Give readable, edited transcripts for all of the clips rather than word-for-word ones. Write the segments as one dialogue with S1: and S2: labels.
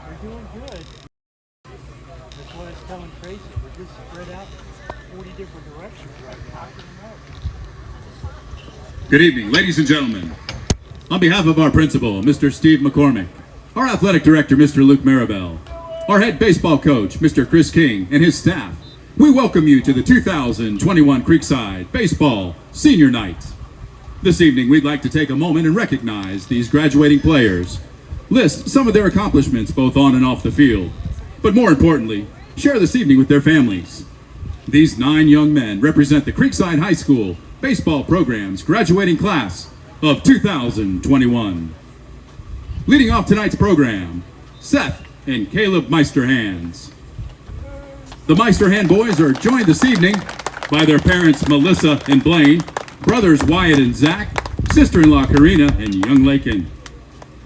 S1: We're doing good. That's what it's telling Tracy. We're just spread out 40 different directions right now.
S2: Good evening, ladies and gentlemen. On behalf of our principal, Mr. Steve McCormick, our athletic director, Mr. Luke Maribel, our head baseball coach, Mr. Chris King, and his staff, we welcome you to the 2021 Creekside Baseball Senior Night. This evening, we'd like to take a moment and recognize these graduating players, list some of their accomplishments both on and off the field, but more importantly, share this evening with their families. These 9 young men represent the Creekside High School baseball program's graduating class of 2021. Leading off tonight's program, Seth and Caleb Meisterhands. The Meisterhand boys are joined this evening by their parents Melissa and Blaine, brothers Wyatt and Zach, sister-in-law Karina, and young Lakin.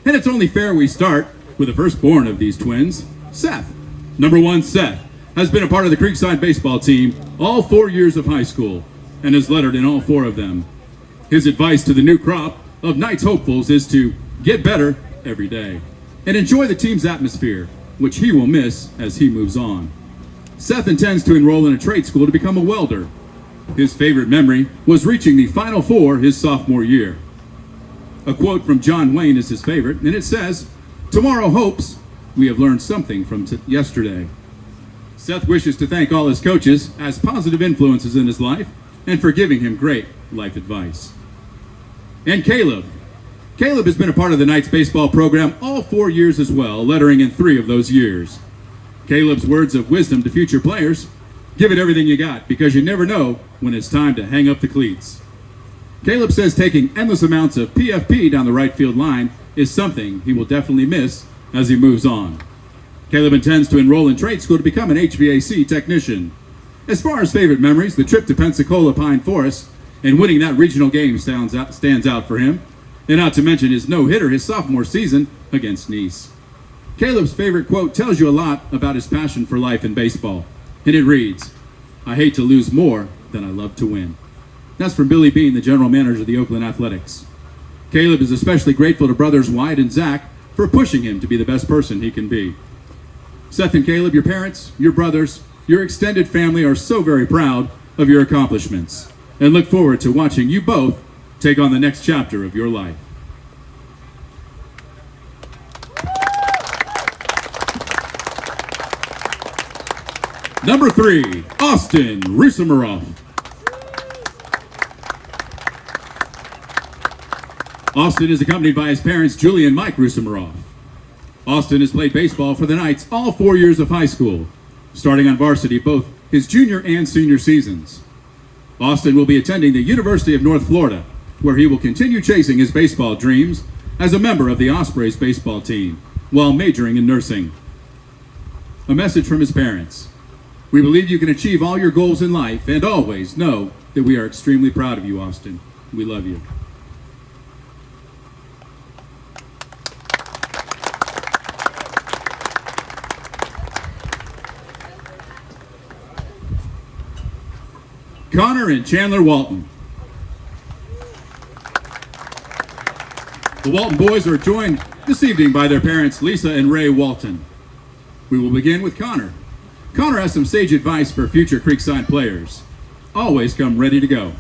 S2: And it's only fair we start with the firstborn of these twins, Seth. Number 1, Seth, has been a part of the Creekside baseball team all 4 years of high school and is lettered in all 4 of them. His advice to the new crop of Knights hopefuls is to get better every day and enjoy the team's atmosphere, which he will miss as he moves on. Seth intends to enroll in a trade school to become a welder. His favorite memory was reaching the Final Four his sophomore year. A quote from John Wayne is his favorite, and it says, "Tomorrow hopes we have learned something from yesterday." Seth wishes to thank all his coaches as positive influences in his life and for giving him great life advice. And Caleb. Caleb has been a part of the Knights baseball program all 4 years as well, lettering in 3 of those years. Caleb's words of wisdom to future players: give it everything you got, because you never know when it's time to hang up the cleats. Caleb says taking endless amounts of PFP down the right field line is something he will definitely miss as he moves on. Caleb intends to enroll in trade school to become an HVAC technician. As far as favorite memories, the trip to Pensacola Pine Forest and winning that regional game stands out for him, and not to mention his no-hitter his sophomore season against Nice. Caleb's favorite quote tells you a lot about his passion for life in baseball, and it reads, "I hate to lose more than I love to win." That's from Billy Bean, the general manager of the Oakland Athletics. Caleb is especially grateful to brothers Wyatt and Zach for pushing him to be the best person he can be. Seth and Caleb, your parents, your brothers, your extended family are so very proud of your accomplishments and look forward to watching you both take on the next chapter of your life. Number 3, Austin Rusamarov. Austin is accompanied by his parents, Julie and Mike Rusamarov. Austin has played baseball for the Knights all 4 years of high school, starting on varsity both his junior and senior seasons. Austin will be attending the University of North Florida, where he will continue chasing his baseball dreams as a member of the Ospreys baseball team while majoring in nursing. A message from his parents: we believe you can achieve all your goals in life, and always know that we are extremely proud of you, Austin. We love you. Connor and Chandler Walton. The Walton boys are joined this evening by their parents, Lisa and Ray Walton. We will begin with Connor. Connor has some sage advice for future Creekside players. Always come ready to go.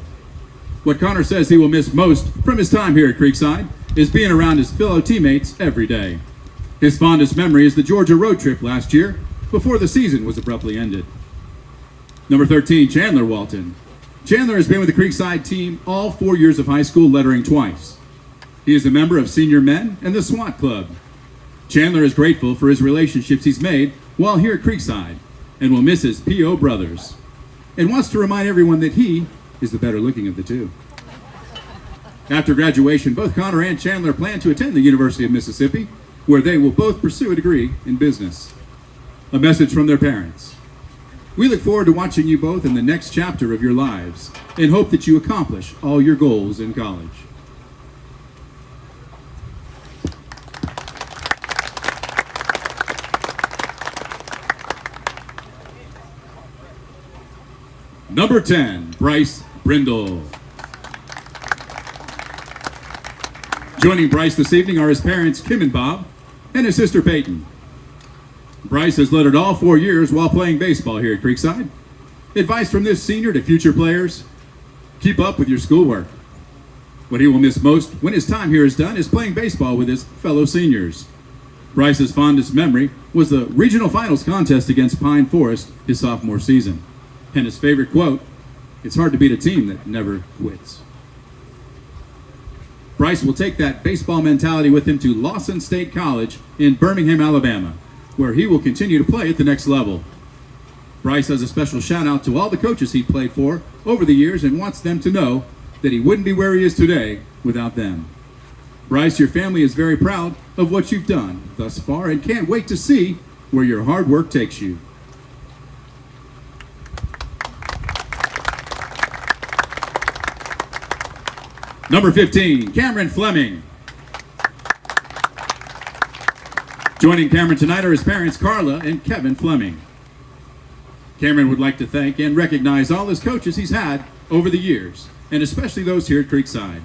S2: What Connor says he will miss most from his time here at Creekside is being around his fellow teammates every day. His fondest memory is the Georgia road trip last year before the season was abruptly ended. Number 13, Chandler Walton. Chandler has been with the Creekside team all 4 years of high school, lettering twice. He is a member of senior men and the SWAT club. Chandler is grateful for his relationships he's made while here at Creekside and will miss his PO brothers, and wants to remind everyone that he is the better looking of the two. After graduation, both Connor and Chandler plan to attend the University of Mississippi, where they will both pursue a degree in business. A message from their parents: we look forward to watching you both in the next chapter of your lives and hope that you accomplish all your goals in college. Number 10, Bryce Brindle. Joining Bryce this evening are his parents, Kim and Bob, and his sister, Peyton. Bryce has lettered all 4 years while playing baseball here at Creekside. Advice from this senior to future players: keep up with your schoolwork. What he will miss most when his time here is done is playing baseball with his fellow seniors. Bryce's fondest memory was the regional finals contest against Pine Forest his sophomore season. And his favorite quote: "It's hard to beat a team that never quits." Bryce will take that baseball mentality with him to Lawson State College in Birmingham, Alabama, where he will continue to play at the next level. Bryce has a special shout out to all the coaches he played for over the years and wants them to know that he wouldn't be where he is today without them. Bryce, your family is very proud of what you've done thus far and can't wait to see where your hard work takes you. Number 15, Cameron Fleming. Joining Cameron tonight are his parents, Carla and Kevin Fleming. Cameron would like to thank and recognize all his coaches he's had over the years, and especially those here at Creekside.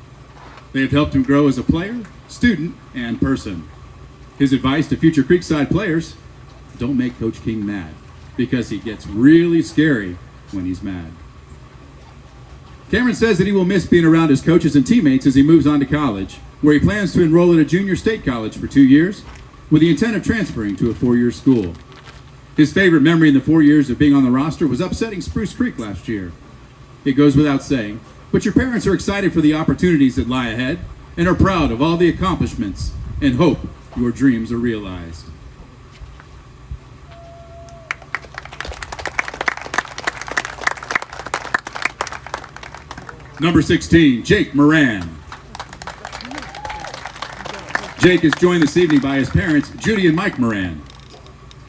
S2: They have helped him grow as a player, student, and person. His advice to future Creekside players: don't make Coach King mad, because he gets really scary when he's mad. Cameron says that he will miss being around his coaches and teammates as he moves on to college, where he plans to enroll at a junior state college for 2 years, with the intent of transferring to a 4-year school. His favorite memory in the 4 years of being on the roster was upsetting Spruce Creek last year. It goes without saying, but your parents are excited for the opportunities that lie ahead and are proud of all the accomplishments and hope your dreams are realized. Number 16, Jake Moran. Jake is joined this evening by his parents, Judy and Mike Moran.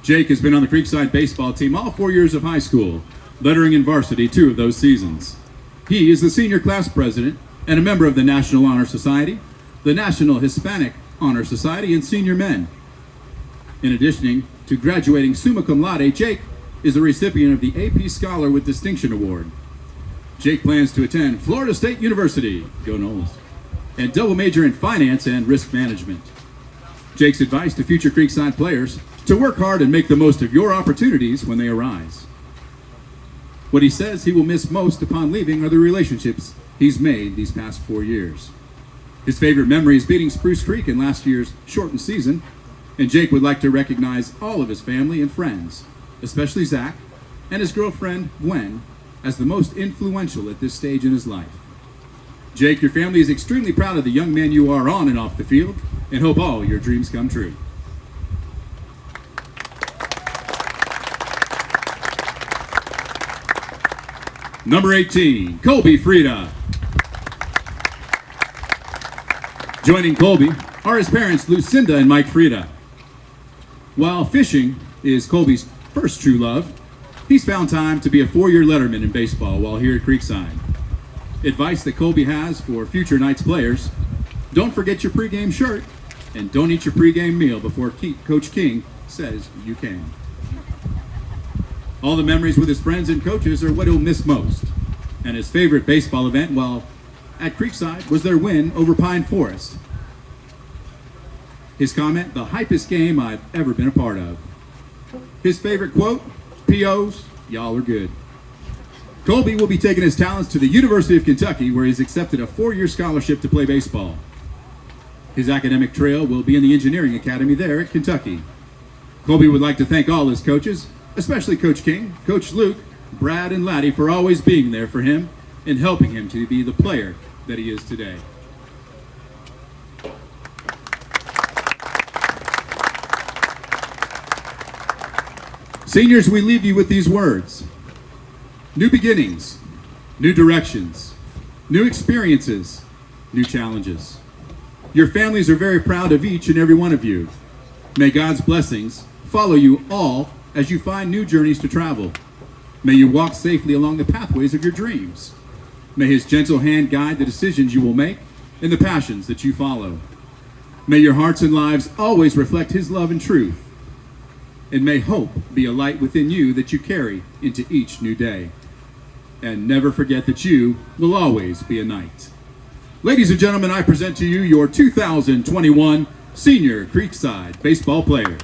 S2: Jake has been on the Creekside baseball team all 4 years of high school, lettering in varsity 2 of those seasons. He is the senior class president and a member of the National Honor Society, the National Hispanic Honor Society, and Senior Men. In addition to graduating summa cum laude, Jake is a recipient of the AP Scholar with Distinction Award. Jake plans to attend Florida State University, go Noles, and double major in finance and risk management. Jake's advice to future Creekside players: to work hard and make the most of your opportunities when they arise. What he says he will miss most upon leaving are the relationships he's made these past 4 years. His favorite memory is beating Spruce Creek in last year's shortened season, and Jake would like to recognize all of his family and friends, especially Zach and his girlfriend Gwen, as the most influential at this stage in his life. Jake, your family is extremely proud of the young man you are on and off the field, and hope all your dreams come true. Number 18, Colby Frieda. Joining Colby are his parents, Lucinda and Mike Frieda. While fishing is Colby's first true love, he's found time to be a 4-year letterman in baseball while here at Creekside. Advice that Colby has for future Knights players: don't forget your pregame shirt, and don't eat your pregame meal before Coach King says you can. All the memories with his friends and coaches are what he'll miss most, and his favorite baseball event while at Creekside was their win over Pine Forest. His comment: the hypest game I've ever been a part of. His favorite quote: POs, y'all are good. Colby will be taking his talents to the University of Kentucky, where he's accepted a 4-year scholarship to play baseball. His academic trail will be in the engineering academy there at Kentucky. Colby would like to thank all his coaches, especially Coach King, Coach Luke, Brad, and Laddie, for always being there for him and helping him to be the player that he is today. Seniors, we leave you with these words: new beginnings, new directions, new experiences, new challenges. Your families are very proud of each and every one of you. May God's blessings follow you all as you find new journeys to travel. May you walk safely along the pathways of your dreams. May his gentle hand guide the decisions you will make and the passions that you follow. May your hearts and lives always reflect his love and truth. And may hope be a light within you that you carry into each new day. And never forget that you will always be a Knight. Ladies and gentlemen, I present to you your 2021 Senior Creekside Baseball Players.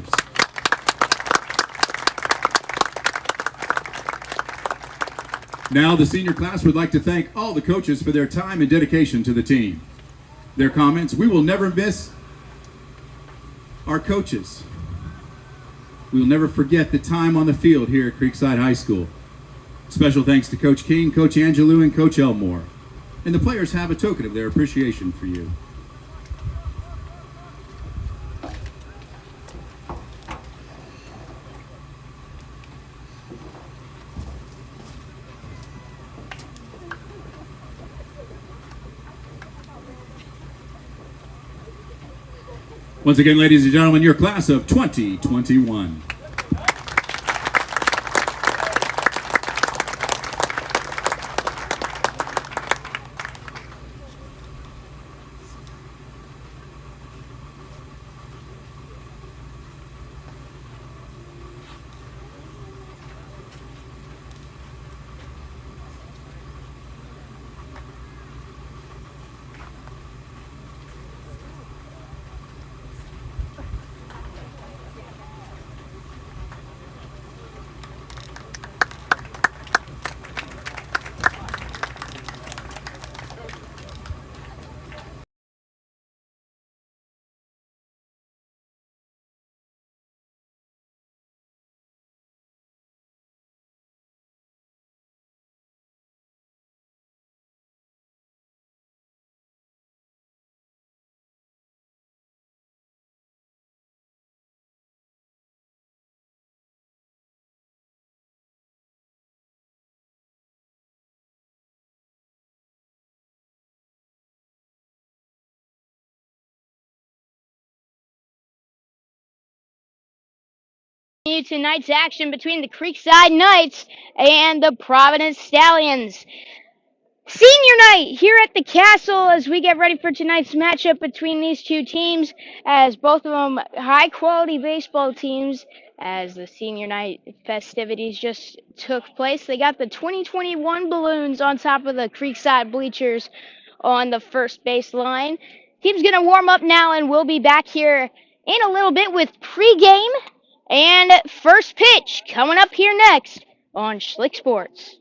S2: Now, the senior class would like to thank all the coaches for their time and dedication to the team. Their comments: we will never miss our coaches. We will never forget the time on the field here at Creekside High School. Special thanks to Coach King, Coach Angelou, and Coach Elmore. And the players have a token of their appreciation for you. Once again, ladies and gentlemen, your class of 2021.
S3: Tonight's action between the Creekside Knights and the Providence Stallions. Senior night here at the castle as we get ready for tonight's matchup between these two teams, as both of them high quality baseball teams. As the senior night festivities just took place, they got the 2021 balloons on top of the Creekside bleachers on the first base line. Team's gonna warm up now, and we'll be back here in a little bit with pregame and first pitch coming up here next on Schlick Sports.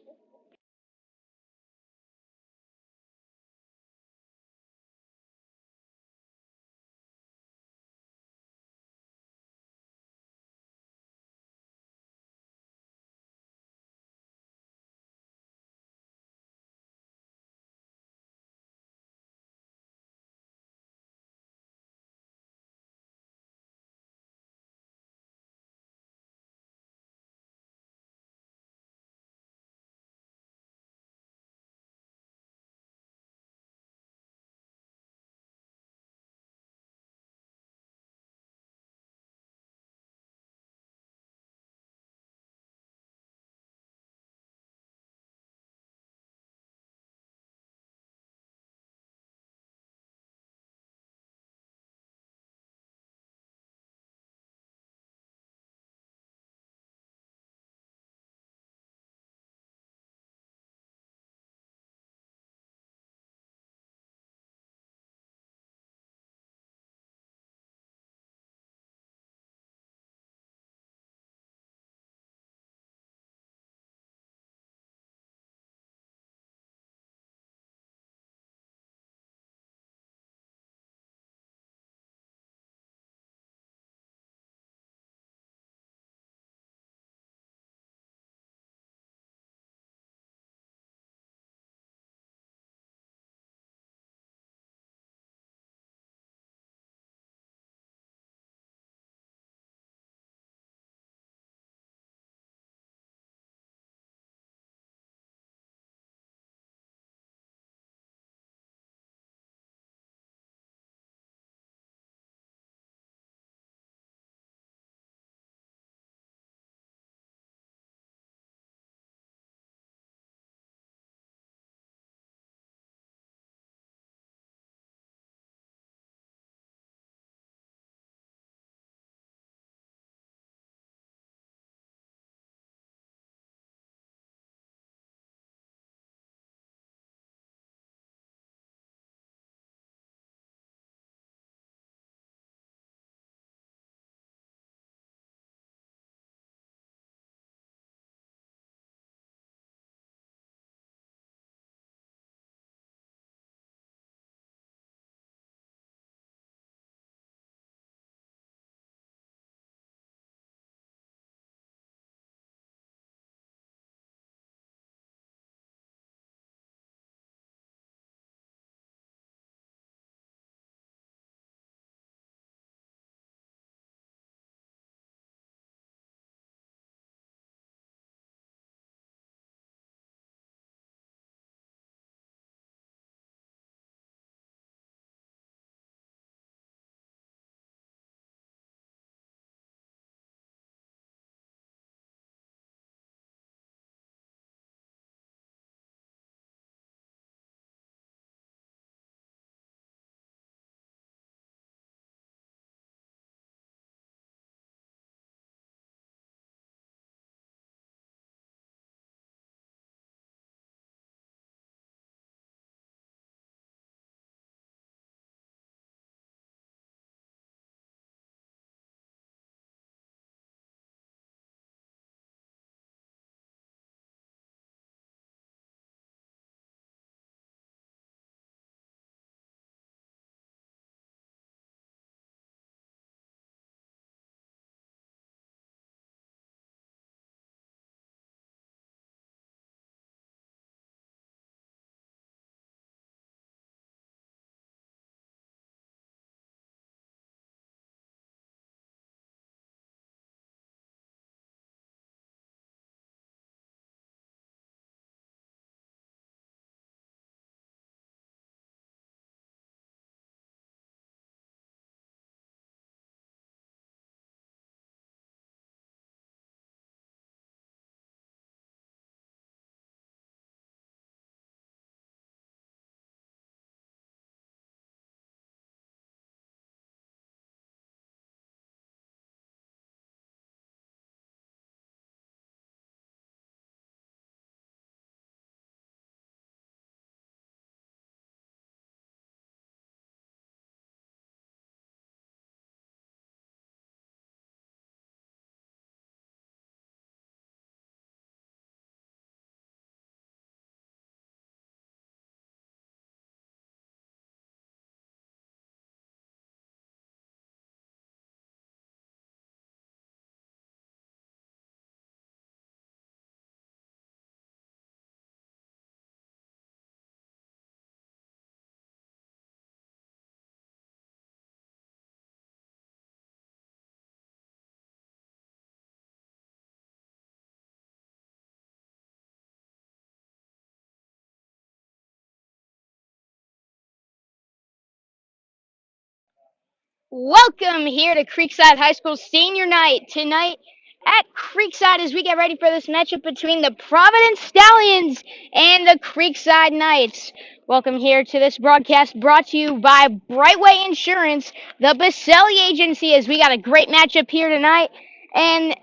S3: Welcome here to Creekside High School Senior Night. Tonight at Creekside as we get ready for this matchup between the Providence Stallions and the Creekside Knights. Welcome here to this broadcast brought to you by Brightway Insurance, the Baselli Agency, as we got a great matchup here tonight. And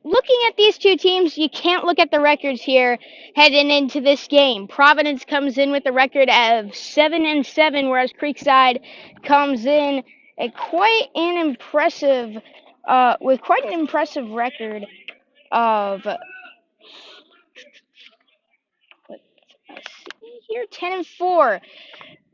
S3: looking at these two teams, you can't look at the records here heading into this game. Providence comes in with a record of 7-7, whereas Creekside comes in at with quite an impressive record of let's see here, 10-4.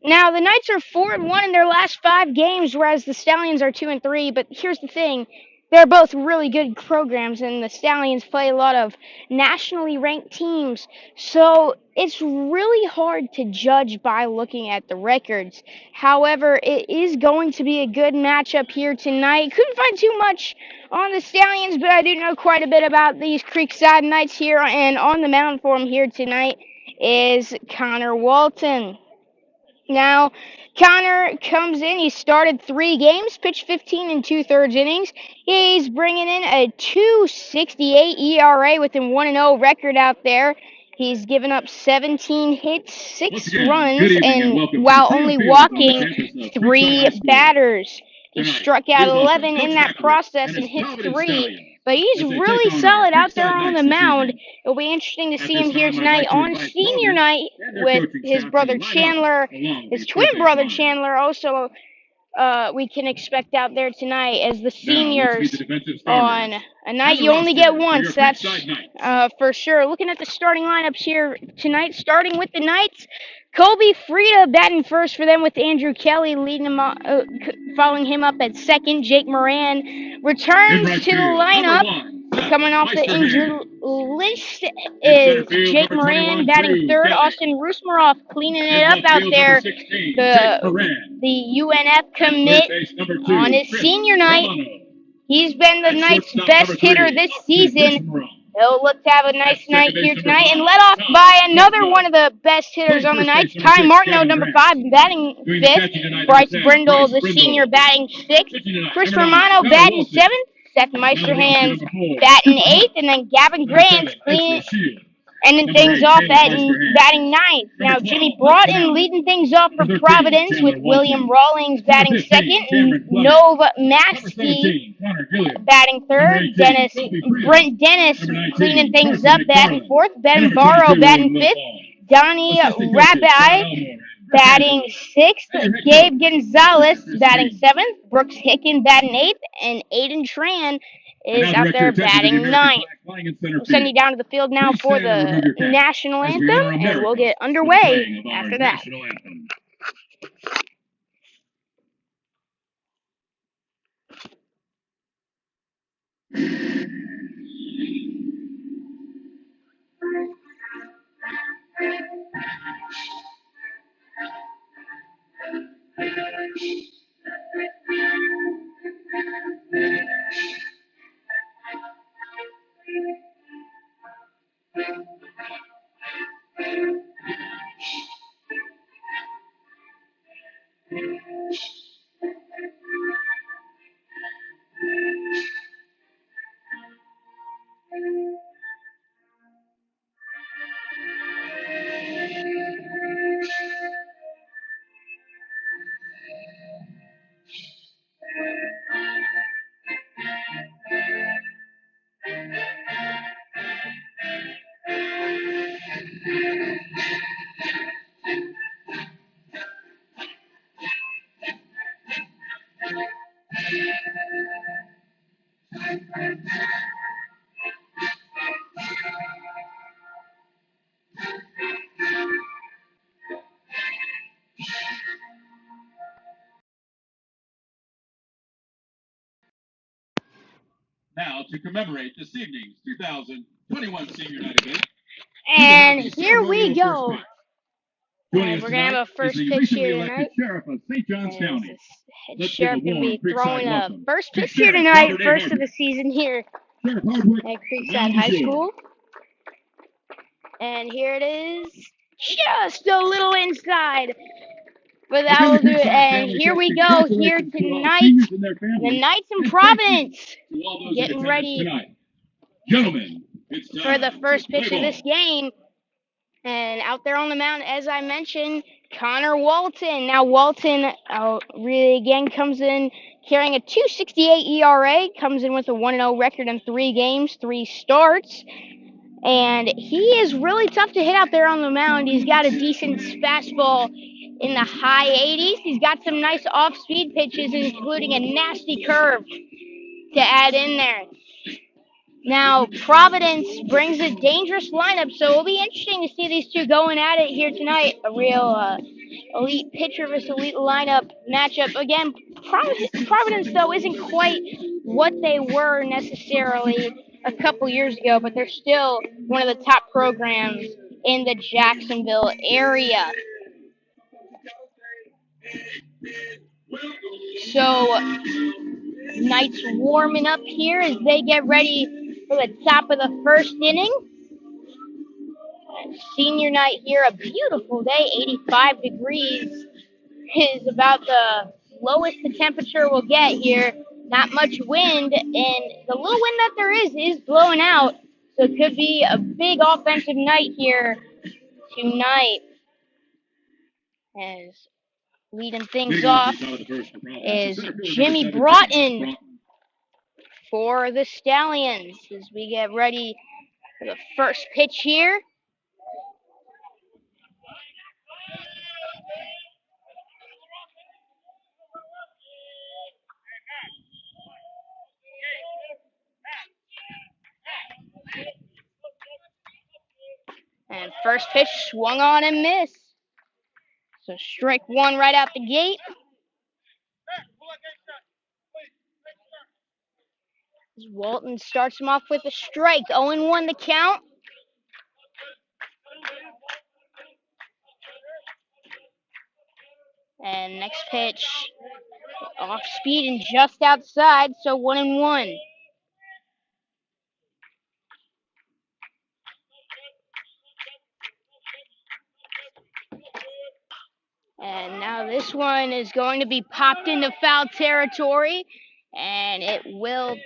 S3: Now the Knights are 4-1 in their last 5 games, whereas the Stallions are 2-3. But here's the thing: they're both really good programs, and the Stallions play a lot of nationally ranked teams. So it's really hard to judge by looking at the records. However, it is going to be a good matchup here tonight. Couldn't find too much on the Stallions, but I do know quite a bit about these Creekside Knights here. And on the mound for them here tonight is Connor Walton. Now, Connor comes in. He started 3 games, pitched 15 and 2/3 innings. He's bringing in a 2.68 ERA with a 1-0 record out there. He's given up 17 hits, 6 runs, and while only walking 3 batters. He struck out 11 in that process and hit 3. But he's really solid out there on the mound. It'll be interesting to see him here tonight on senior night with his brother Chandler, his twin brother Chandler. Also, we can expect out there tonight as the seniors on a night you only get once. That's for sure. Looking at the starting lineups here tonight, starting with the Knights. Colby Frieda batting first for them with Andrew Kelly leading him up, following him up at second. Jake Moran returns to the lineup. Coming off the injured list is Jake Moran batting third. Austin Rusmarov cleaning it up out there. The UNF commit on his senior night. He's been the Knights' best hitter this season. He'll look to have a nice night here tonight and led off by another one of the best hitters on the Knights, Kai Martineau, number 5, batting 5th. Bryce Brindle, the senior, batting 6th. Chris Romano batting 7th. Seth Meisterhands batting 8th. And then Gavin Grant ending things off at batting 9th. Now Jimmy Broughton leading things off for Providence with William Rawlings batting 2nd and Nova Maskey batting 3rd. Brent Dennis cleaning things up batting 4th. Ben Barrow batting 5th. Donnie Rabbi batting 6th. Gabe Gonzalez batting 7th. Brooks Hicken batting 8th. And Aiden Tran is out there batting 9th. We'll send you down to the field now for the national anthem, and we'll get underway after that.
S2: Now, to commemorate this evening's 2021 Senior Night event,
S3: and here we go. And we're going to have a first pitch here tonight.
S2: Sheriff of St. Johns County.
S3: Head sheriff going to be throwing a first pitch here tonight, first of the season here at Creekside High School. And here it is, just a little inside. Without
S2: Again, the
S3: ado,
S2: Creekside
S3: and
S2: family
S3: here
S2: says
S3: we go here
S2: congratulations to all
S3: tonight.
S2: seniors and their
S3: The
S2: families.
S3: Knights in
S2: And thank you
S3: Providence
S2: to all those in
S3: getting
S2: attendance
S3: ready
S2: tonight. Gentlemen, it's
S3: for the
S2: time
S3: first
S2: to play
S3: pitch of this
S2: ball.
S3: game. And out there on the mound, as I mentioned, Connor Walton. Now Walton really again comes in carrying a 2.68 ERA, comes in with a 1-0 record in 3 games, 3 starts. And he is really tough to hit out there on the mound. He's got a decent fastball in the high 80s. He's got some nice off-speed pitches, including a nasty curve to add in there. Now, Providence brings a dangerous lineup, so it'll be interesting to see these two going at it here tonight. A real elite pitcher versus elite lineup matchup. Again, Providence, though, isn't quite what they were necessarily a couple years ago, but they're still one of the top programs in the Jacksonville area. So, Knights warming up here as they get ready for the top of the first inning. Senior night here, a beautiful day, 85 degrees is about the lowest the temperature will get here. Not much wind, and the little wind that there is blowing out, so it could be a big offensive night here tonight. As leading things off is Jimmy Broughton for the Stallions as we get ready for the first pitch here. And first pitch swung on and missed. So strike one right out the gate. As Walton starts him off with a strike. 0-1 the count. And next pitch off speed and just outside, so 1-1. And now this one is going to be popped into foul territory, and it will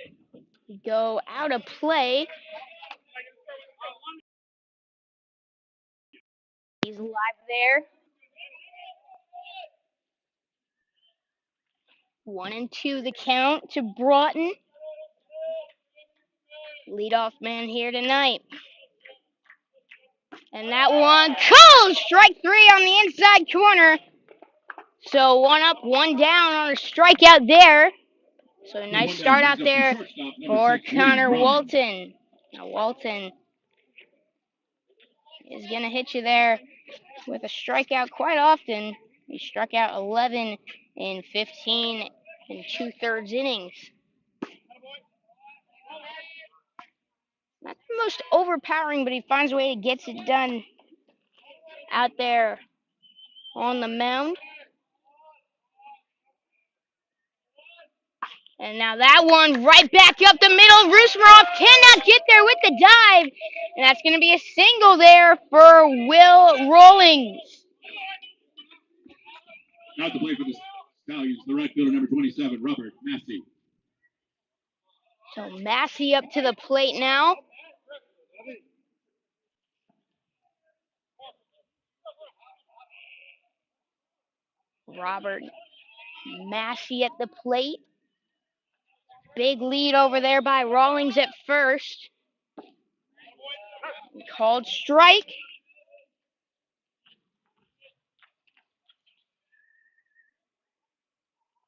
S3: go out of play. He's live there. 1-2 the count to Broughton. Leadoff man here tonight. And that one, cold! Strike 3 on the inside corner. So 1 up, 1 down on a strikeout there. So a nice start out there for Connor Walton. Now Walton is going to hit you there with a strikeout quite often. He struck out 11 in 15 and 2/3 innings. Not the most overpowering, but he finds a way to get it done out there on the mound. And now that one right back up the middle. Rusmarov cannot get there with the dive. And that's going to be a single there for Will Rawlings.
S2: Out to play for the Stallions, the right fielder, number 27, Robert Massey.
S3: So Massey up to the plate now. Robert Massey at the plate. Big lead over there by Rawlings at first. Called strike.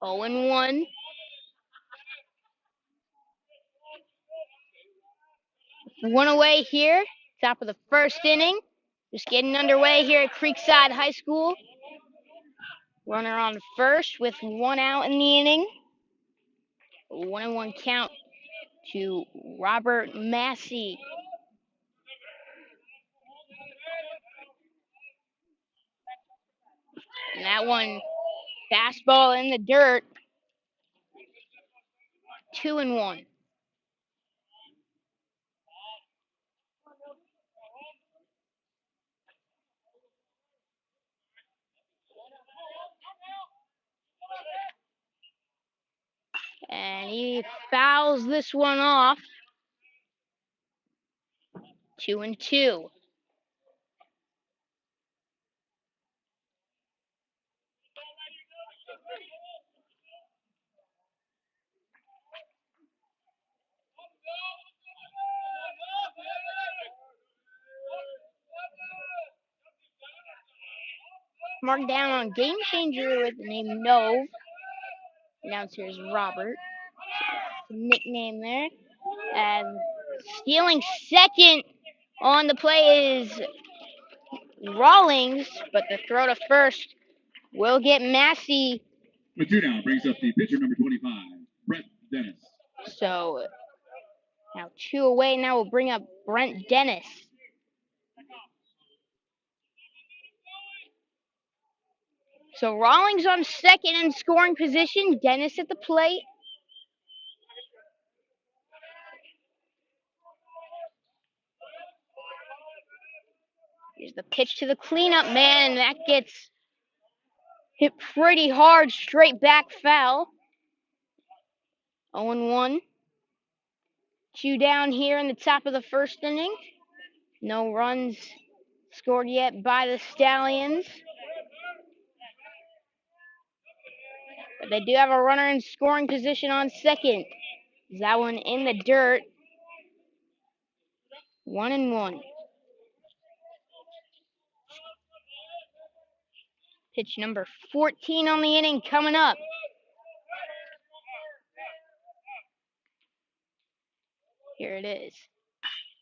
S3: Oh and 1. One away here. Top of the first inning. Just getting underway here at Creekside High School. Runner on first with 1 out in the inning. 1-1 count to Robert Massey. And that one, fastball in the dirt. 2-1. fouls this one off. 2-2. Marked down on game changer with the name Nove. Announcer is Robert. Nickname there. And stealing second on the play is Rawlings, but the throw to first will get Massey.
S2: With two down brings up the pitcher number 25, Brett Dennis.
S3: So now 2 away. Now we'll bring up Brent Dennis. So Rawlings on second in scoring position. Dennis at the plate. Here's the pitch to the cleanup man, and that gets hit pretty hard, straight back foul. 0-1. 2 down here in the top of the first inning. No runs scored yet by the Stallions. But they do have a runner in scoring position on second. That one in the dirt. 1-1. Pitch number 14 on the inning coming up. Here it is.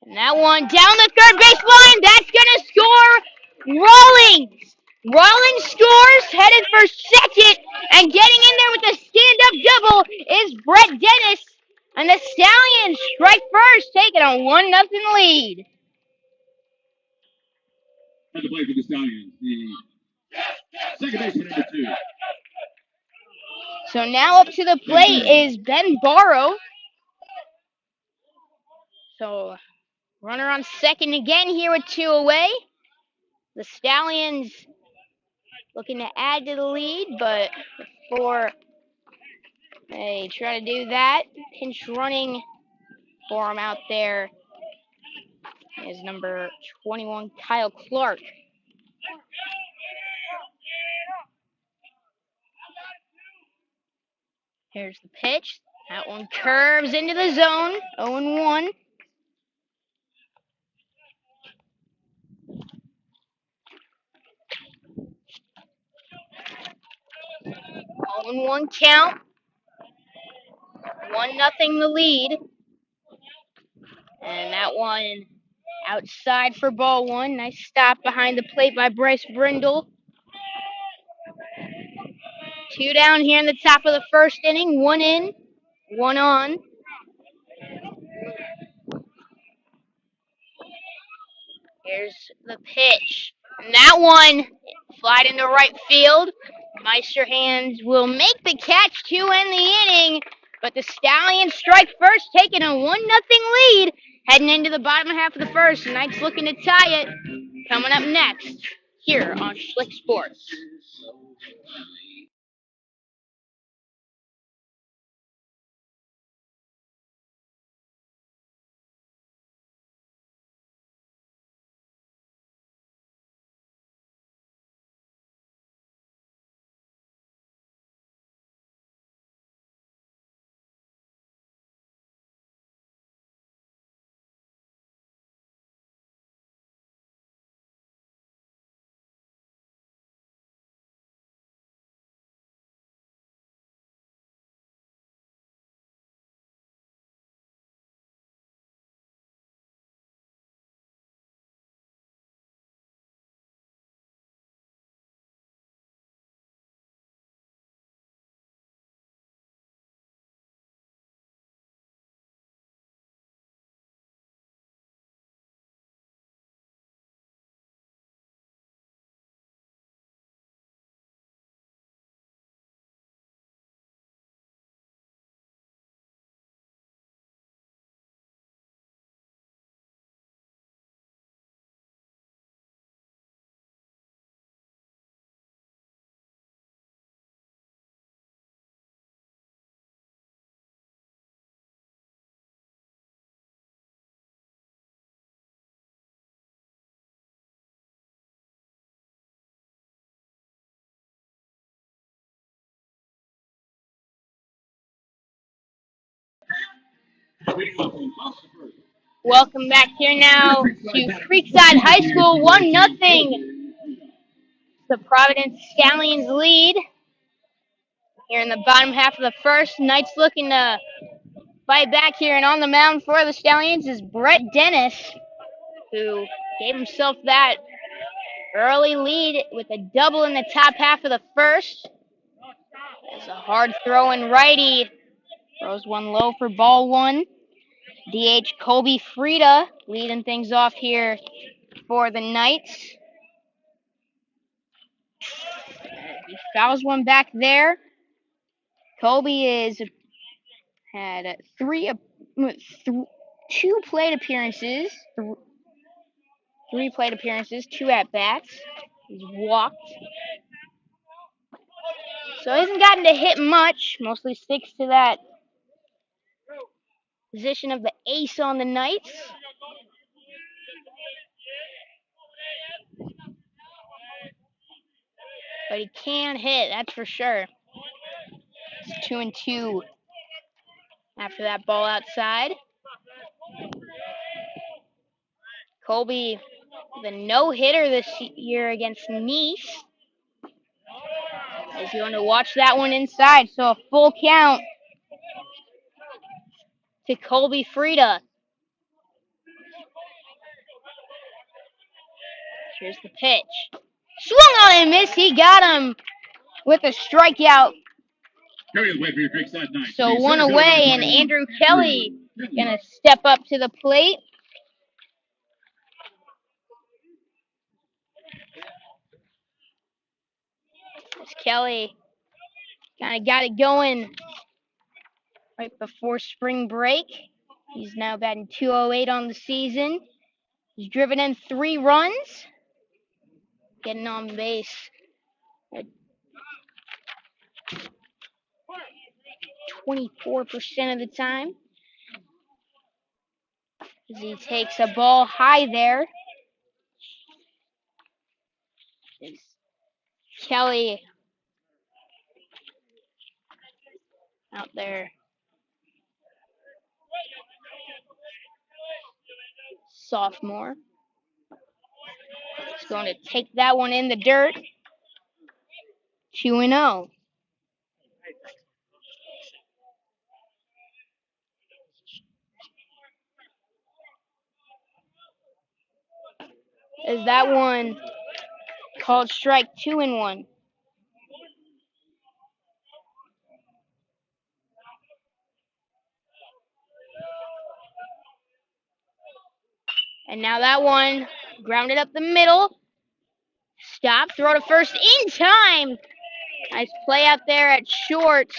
S3: And that one down the third base line. That's going to score Rawlings. Rawlings scores, headed for second, and getting in there with a stand-up double is Brett Dennis. And the Stallions strike first, taking a 1-0 lead.
S2: At the plate for the Stallions, the second baseman number 2.
S3: So now up to the plate is Ben Barrow. So runner on second again here with 2 away. The Stallions looking to add to the lead, but before they try to do that, pinch running for him out there is number 21, Kyle Clark. Here's the pitch. That one curves into the zone. 0-1. 0-1 count. 1-0 the lead. And that one outside for ball one. Nice stop behind the plate by Bryce Brindle. 2 down here in the top of the first inning. 1 in, 1 on. Here's the pitch. And that one flied into right field. Meisterhands will make the catch to end the inning, but the Stallions strike first, taking a 1-0 lead, heading into the bottom half of the first. Knights looking to tie it. Coming up next here on Schlick Sports. Welcome back here now to Creekside High School, 1-0. The Providence Stallions lead here in the bottom half of the first. Knights looking to fight back here, and on the mound for the Stallions is Brett Dennis, who gave himself that early lead with a double in the top half of the first. As a hard throwing righty throws one low for ball one. DH Colby Frieda leading things off here for the Knights. He fouls one back there. Colby has had two plate appearances, three plate appearances, 2 at bats. He's walked, so he hasn't gotten to hit much. Mostly sticks to that position of the ace on the Knights. But he can hit, that's for sure. It's 2-2 after that ball outside. Colby, the no-hitter this year against Nice. As you want to watch that one inside, so a full count to Colby Frieda. Here's the pitch. Swung on and missed. He got him with a strikeout. So one away, and Andrew Kelly gonna step up to the plate. As Kelly kind of got it going right before spring break. He's now batting .208 on the season. He's driven in 3 runs, getting on base at 24% of the time. As he takes a ball high there. As Kelly out there. Sophomore. He's going to take that one in the dirt. 2-0. Is that one called strike 2-1? And now that one grounded up the middle. Stop, throw to first in time. Nice play out there at short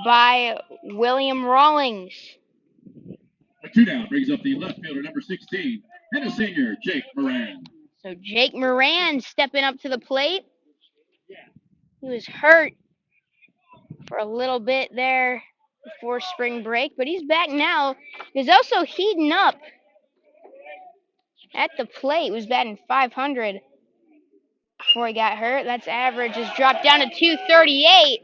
S3: by William Rawlings.
S2: A 2 down brings up the left fielder, number 16, and a senior, Jake Moran.
S3: So Jake Moran stepping up to the plate. He was hurt for a little bit there before spring break, but he's back now. He's also heating up at the plate. He was batting .500 before he got hurt. That's average has dropped down to .238,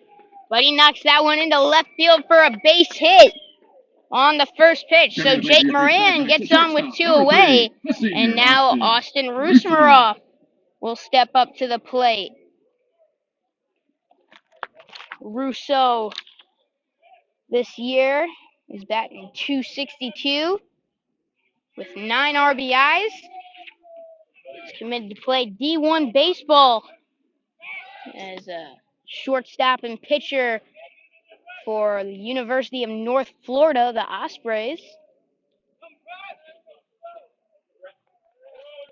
S3: but he knocks that one into left field for a base hit on the first pitch. So Jake Moran gets on with 2 away, and now Austin Rusmaroff will step up to the plate. Russo this year is batting .262 with 9 RBIs. He's committed to play D1 baseball as a shortstop and pitcher for the University of North Florida, the Ospreys.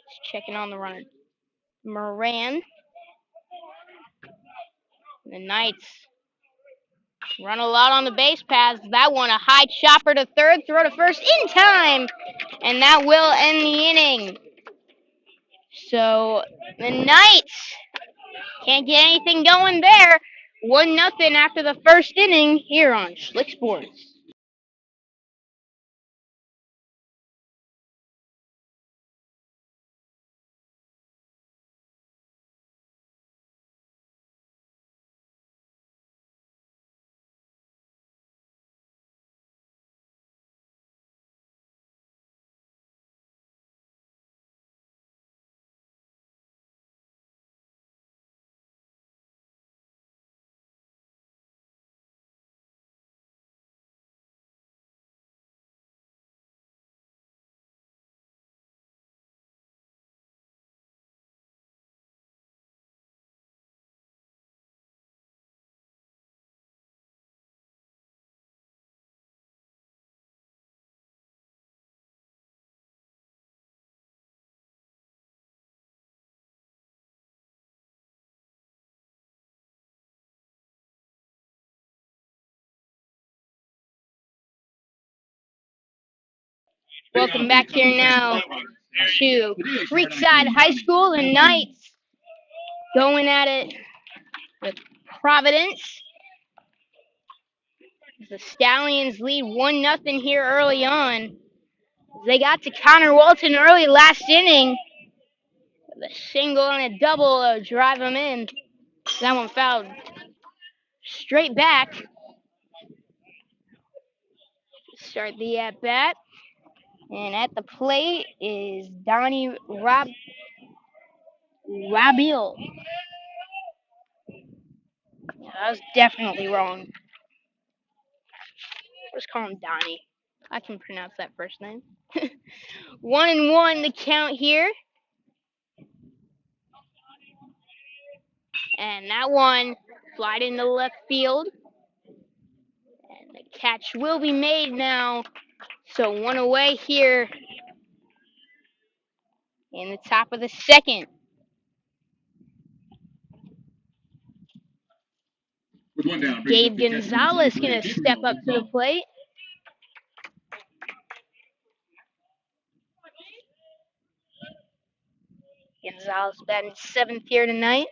S3: Just checking on the runner. Moran. The Knights run a lot on the base paths. That one, a high chopper to third, throw to first in time, and that will end the inning. So the Knights can't get anything going there. 1-0 after the first inning here on Schlick Sports. Welcome back here now to Creekside High School. The Knights going at it with Providence. The Stallions lead 1-0 here early on. They got to Connor Walton early last inning. The single and a double drive them in. That one fouled straight back. Start the at bat. And at the plate is Donnie Rabil. I was definitely wrong. Let's call him Donnie. I can pronounce that first name. 1-1 the count here. And that one flied into left field. And the catch will be made now. So one away here in the top of the second.
S2: With one down,
S3: Gabe Gonzalez going to step up to the plate. Gonzalez batting seventh here tonight.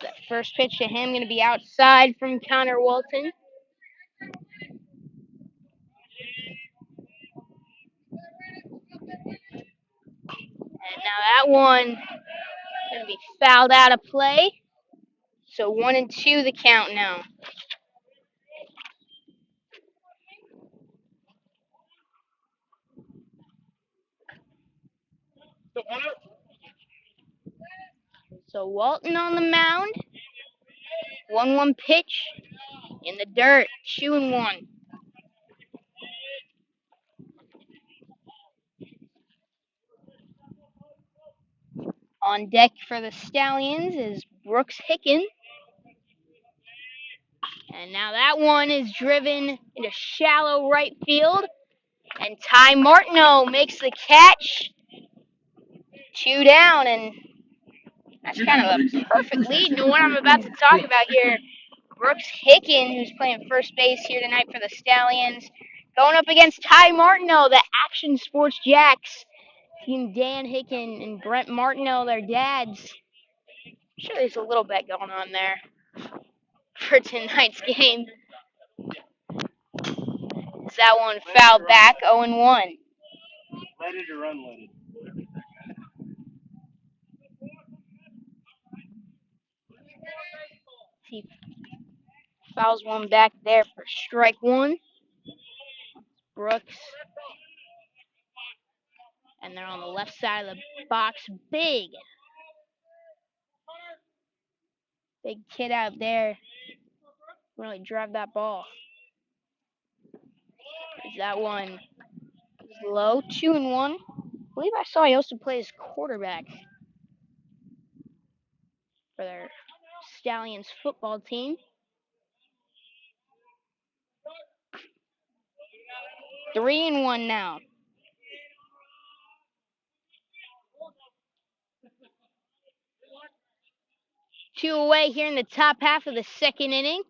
S3: That first pitch to him going to be outside from Connor Walton. And now that one going to be fouled out of play. So 1-2 the count now. So Walton on the mound. 1-1 pitch in the dirt. 2-1. On deck for the Stallions is Brooks Hicken. And now that one is driven into shallow right field. And Ty Martineau makes the catch. 2 down, and that's kind of a perfect lead to what I'm about to talk about here. Brooks Hicken, who's playing first base here tonight for the Stallions, going up against Ty Martineau, the Action Sports Jacks. Team Dan Hicken and Brent Martineau, their dads. I'm sure there's a little bet going on there for tonight's game. Is that one fouled back, 0-1.
S1: Let it or unlet it.
S3: He fouls one back there for strike one. Brooks. And they're on the left side of the box. Big kid out there. Really drive that ball. Is that one low? 2-1. I believe I saw he also plays quarterback for their Stallions football team. 3-1 now. 2 away here in the top half of the second inning.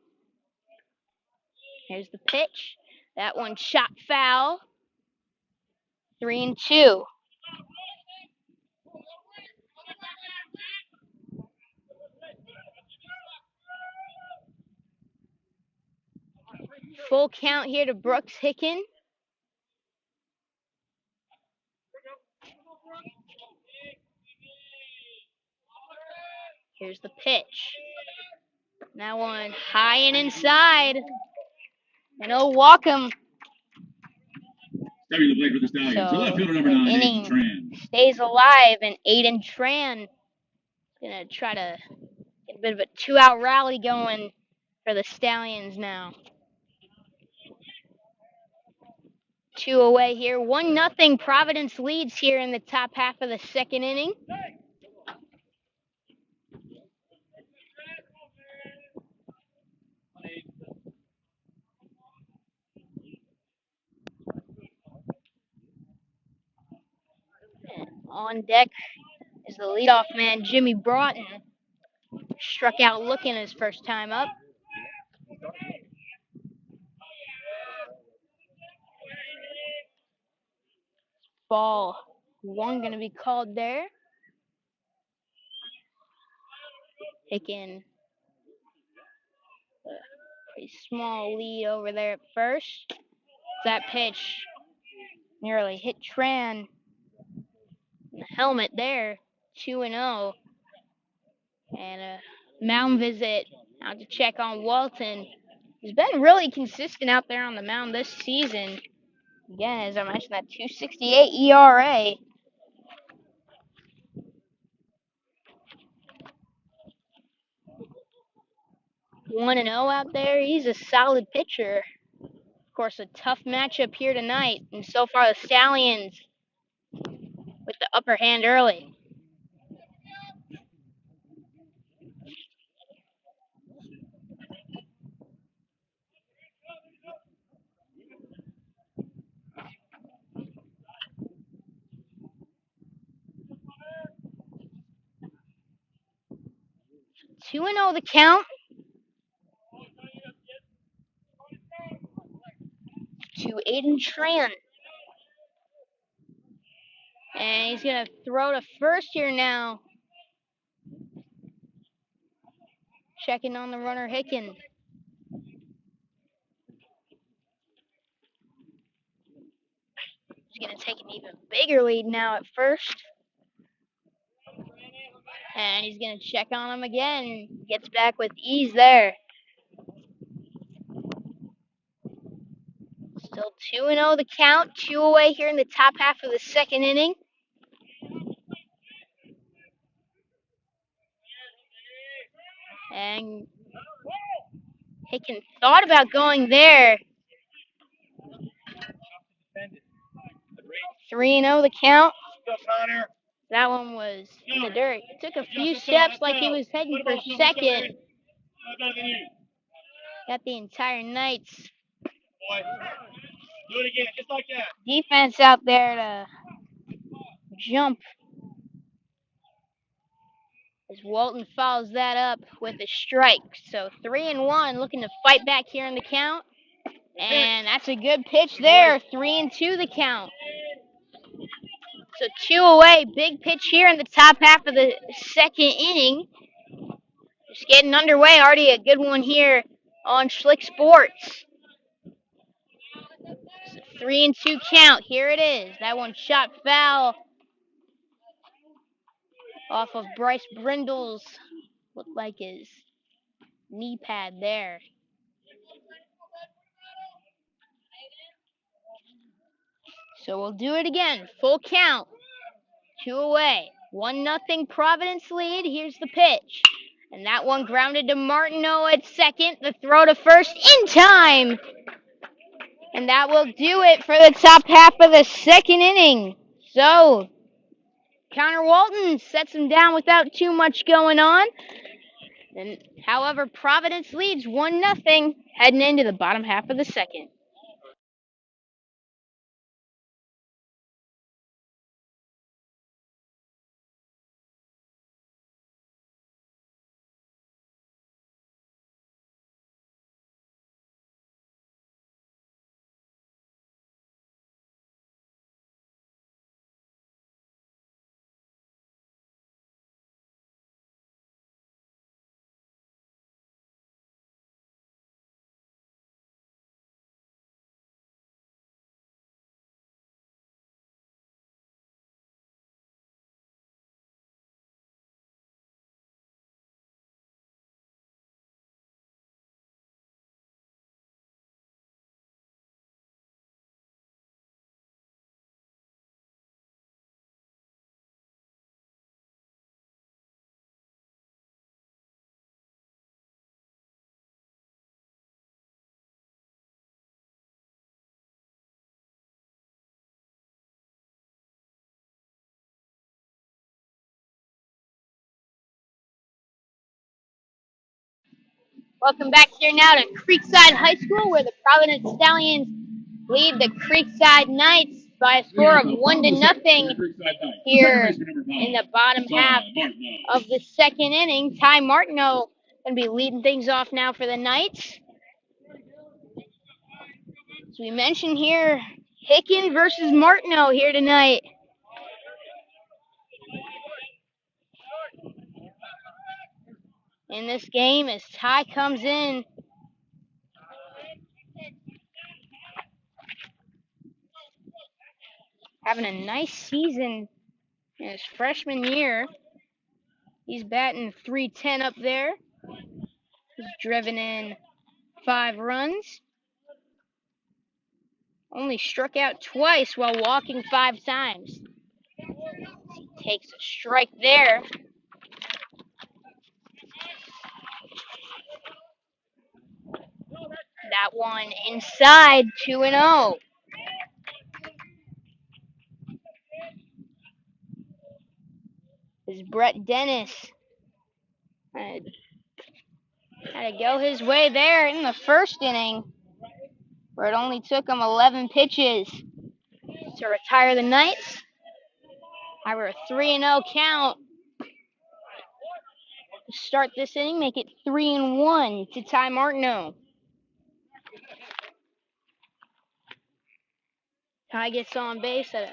S3: Here's the pitch. That one shot foul. 3-2. Full count here to Brooks Hicken. Here's the pitch. That one high and inside. And oh, Walkham.
S2: Stepping to the plate for the Stallions. So left fielder number 9,
S3: inning
S2: Tran.
S3: stays alive, and Aiden Tran is going to try to get a bit of a 2-out rally going for the Stallions now. 2 away here. 1-0 Providence leads here in the top half of the second inning. And on deck is the leadoff man, Jimmy Broughton. Struck out looking his first time up. ball one going to be called there. Taking a small lead over there at first. That pitch nearly hit Tran in the helmet there. 2-0. And a mound visit out to check on Walton. He's been really consistent out there on the mound this season. Again, as I mentioned, that 2.68 ERA. 1-0 out there. He's a solid pitcher. Of course, a tough matchup here tonight. And so far, the Stallions with the upper hand early. Two and 0 the count. To Aiden Tran. And he's going to throw to first here now. Checking on the runner, Hicken. He's going to take an even bigger lead now at first. And he's going to check on him again. Gets back with ease there. Still 2-0 the count. 2 away here in the top half of the second inning. And Hicken thought about going there. 3-0 the count. That one was in the dirt. Took a few steps like he was heading for second. Got the entire Knights
S1: Do it again, just like that.
S3: defense out there to jump. As Walton follows that up with a strike. So 3-1, looking to fight back here in the count. And that's a good pitch there. 3-2 the count. So 2 away. Big pitch here in the top half of the second inning. Just getting underway. Already a good one here on Schlick Sports. 3-2 count. Here it is. That one shot foul off of Bryce Brindle's, looked like his knee pad there. So we'll do it again. Full count. 2 away. 1-0 Providence lead. Here's the pitch. And that one grounded to Martineau at second. The throw to first in time. And that will do it for the top half of the second inning. So Connor Walton sets him down without too much going on. And, however, Providence leads 1-0 heading into the bottom half of the second. Welcome back here now to Creekside High School, where the Providence Stallions lead the Creekside Knights by a score of 1-0 here in the bottom half of the second inning. Ty Martineau going to be leading things off now for the Knights. As we mentioned here, Hicken versus Martineau here tonight. In this game as Ty comes in. Having a nice season in his freshman year. He's batting .310 up there. He's driven in 5 runs. Only struck out twice while walking 5 times. He takes a strike there. That one inside, 2-0. Is Brett Dennis. Had to go his way there in the first inning, where it only took him 11 pitches to retire the Knights. However, a 3-0 count to start this inning, make it 3-1 to Ty Martineau. Ty gets on base at a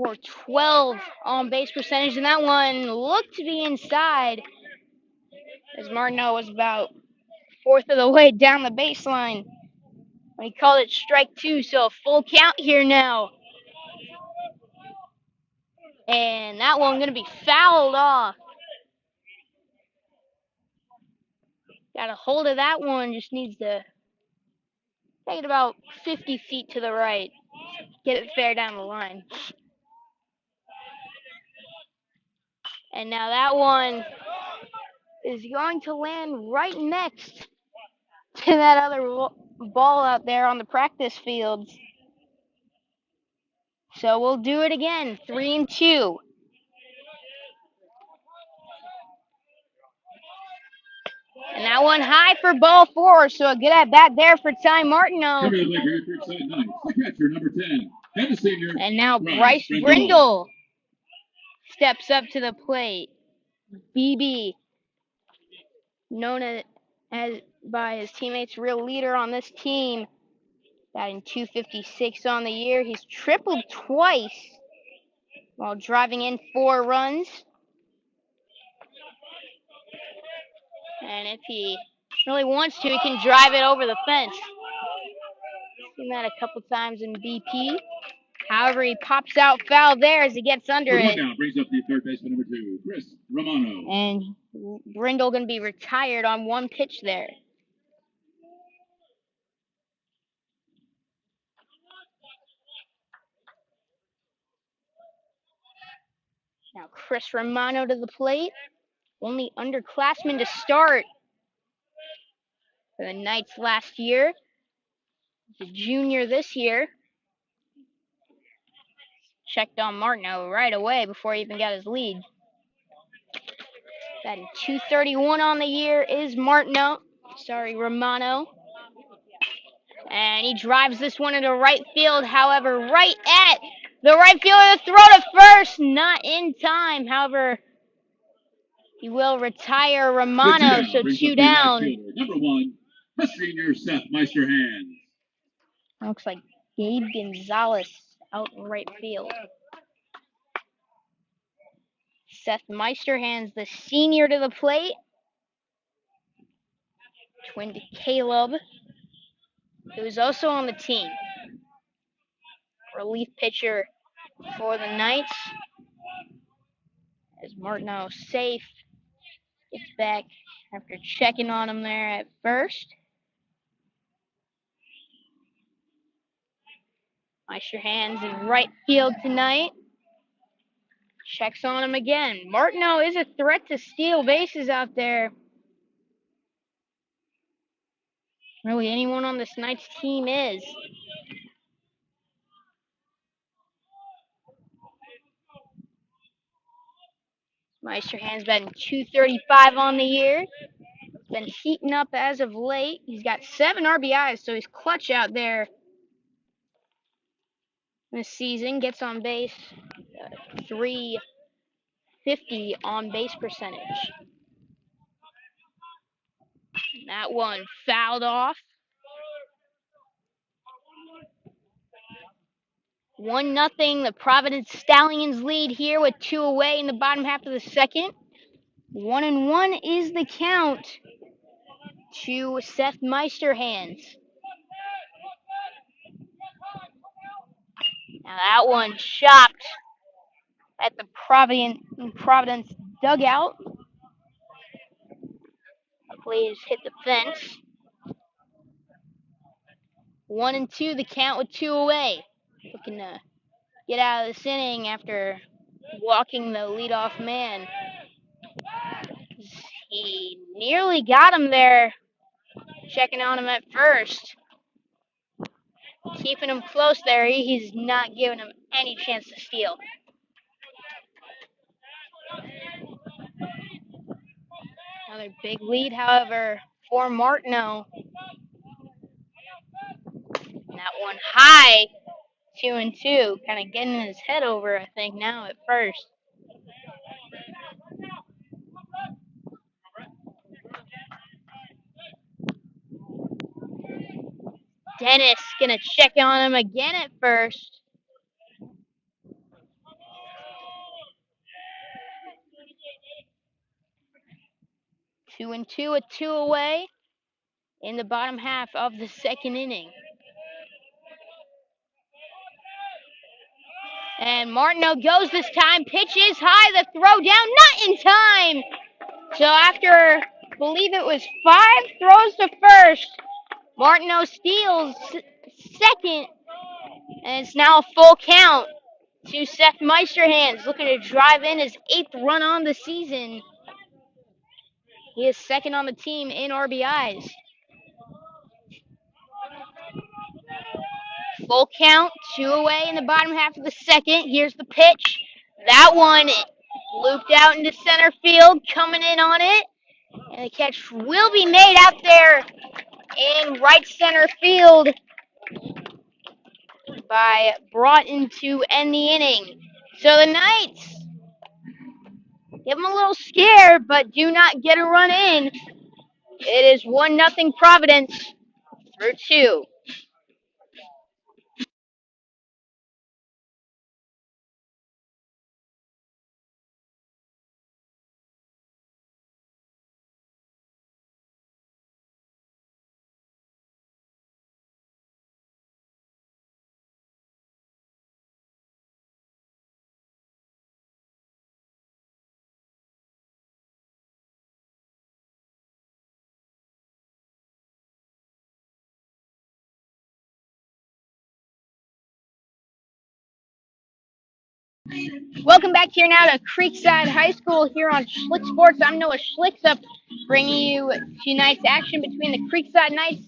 S3: .412 on base percentage, and that one looked to be inside as Martineau was about 1/4 of the way down the baseline when he called it strike 2, so a full count here now. And that one going to be fouled off. Got a hold of that one, just needs to take it about 50 feet to the right. Get it fair down the line. And now that one is going to land right next to that other ball out there on the practice field. So we'll do it again, 3-2. And that one high for ball 4, so a good at bat there for Ty Martineau.
S2: Coming up later at Creekside Knights, the catcher, number 10, and the senior.
S3: And now Bryce Brindle steps up to the plate. BB, known as by his teammates, real leader on this team, batting .256 on the year. He's tripled twice while driving in 4 runs. And if he really wants to, he can drive it over the fence. Seen that a couple times in BP. However, he pops out foul there as he gets under it.
S2: Now brings up the third baseman, number 2, Chris Romano.
S3: And Brindle going to be retired on 1 pitch there. Now Chris Romano to the plate. Only underclassman to start for the Knights last year. He's a junior this year. Checked on Martineau right away before he even got his lead. Batting .231 on the year is Romano. And he drives this one into right field. However, right at the right fielder to throw to first. Not in time. However, he will retire Romano, so 2 down.
S2: Number 1, the senior Seth Meisterhand.
S3: Looks like Gabe Gonzalez out in right field. Seth Meisterhand's the senior to the plate. Twin to Caleb, who's also on the team. Relief pitcher for the Knights. As Martineau safe, gets back after checking on him there at first. Meisterhand's in right field tonight. Checks on him again. Martineau is a threat to steal bases out there. Really, anyone on this Knights team is. Meisterhand's been .235 on the year. Been heating up as of late. He's got 7 RBIs, so he's clutch out there this season. Gets on base, .350 on base percentage. That one fouled off. 1-0. The Providence Stallions lead here with 2 away in the bottom half of the second. 1-1 is the count to Seth Meisterhands. Now that one chopped at the Providence dugout. Hopefully just hit the fence. 1-2 the count with 2 away. Looking to get out of this inning after walking the leadoff man. He nearly got him there, checking on him at first. Keeping him close there. He's not giving him any chance to steal. Another big lead, however, for Martineau. And that one high, 2-2. Kind of getting his head over, I think, now at first. Dennis gonna check on him again at first. Two and two, a 2 away in the bottom half of the second inning. And Martineau goes this time, pitches high, the throw down, not in time. So after, I believe it was 5 throws to first, Martineau steals second, and it's now a full count to Seth Meisterhands, looking to drive in his 8th run on the season. He is second on the team in RBIs. Full count, 2 away in the bottom half of the second. Here's the pitch. That one looped out into center field, coming in on it. And the catch will be made out there in right center field by Broughton to end the inning. So the Knights give them a little scared, but do not get a run in. It is 1-0 Providence through 2. Welcome back here now to Creekside High School here on Schlick Sports. I'm Noah Schlicksup, bringing you tonight's action between the Creekside Knights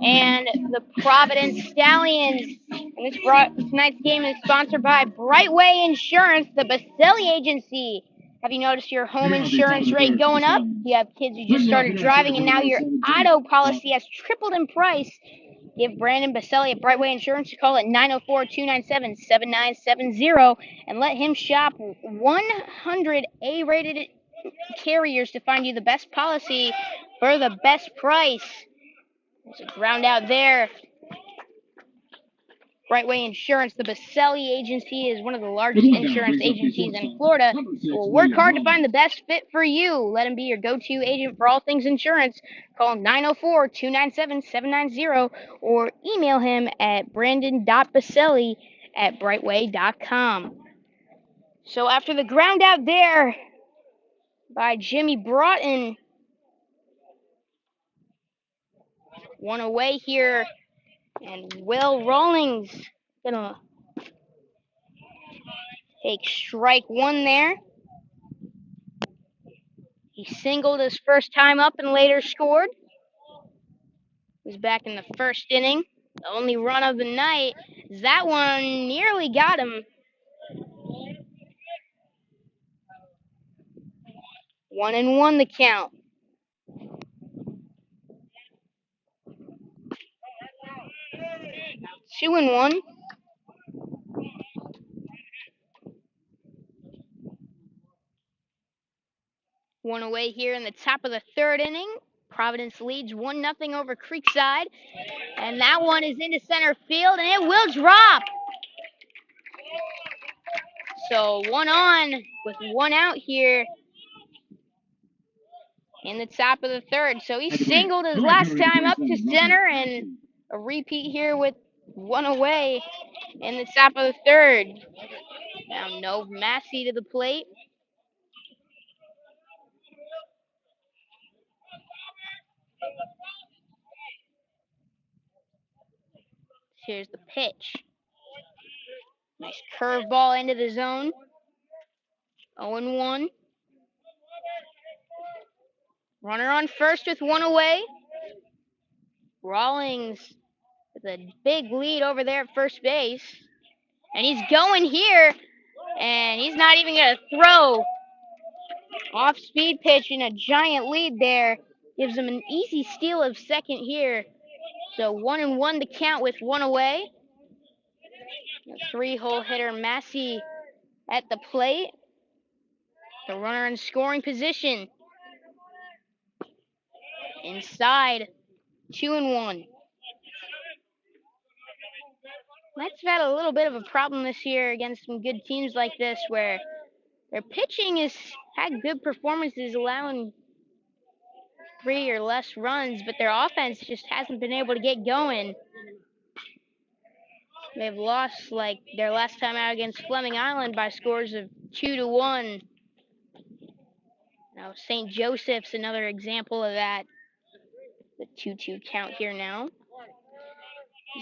S3: and the Providence Stallions. And tonight's game is sponsored by Brightway Insurance, the Baselli Agency. Have you noticed your home insurance rate going up? You have kids who just started driving and now your auto policy has tripled in price. Give Brandon Baselli at Brightway Insurance a call at 904-297-7970 and let him shop 100 A-rated carriers to find you the best policy for the best price. There's a ground out there. Brightway Insurance, the Baselli Agency, is one of the largest insurance agencies in Florida. Will work hard to find the best fit for you. Let him be your go-to agent for all things insurance. Call 904-297-790 or email him at brandon.baselli@brightway.com. So after the ground out there by Jimmy Broughton, one away here, and Will Rawlings gonna take strike one there. He singled his first time up and later scored. He's back in the first inning. The only run of the night. That one nearly got him. 1-1 the count. Two and one. One away here in the top of the third inning. Providence leads 1-0 over Creekside. And that one is into center field, and it will drop. So 1 on with 1 out here in the top of the 3rd. So he singled his last time up to center, and a repeat here with 1 away in the top of the 3rd. Now Nov Massey to the plate. Here's the pitch. Nice curveball into the zone. 0-1. Runner on first with 1 away. Rawlings with a big lead over there at first base. And he's going here, and he's not even going to throw. Off-speed pitch and a giant lead there. Gives him an easy steal of second here. So 1-1 to count with 1 away. A 3-hole hitter Massey at the plate. The runner in scoring position. Inside, 2-1. Mets have had a little bit of a problem this year against some good teams like this, where their pitching has had good performances, allowing 3 or less runs, but their offense just hasn't been able to get going. They've lost like their last time out against Fleming Island by scores of 2-1. Now St. Joseph's another example of that. The 2-2 count here now.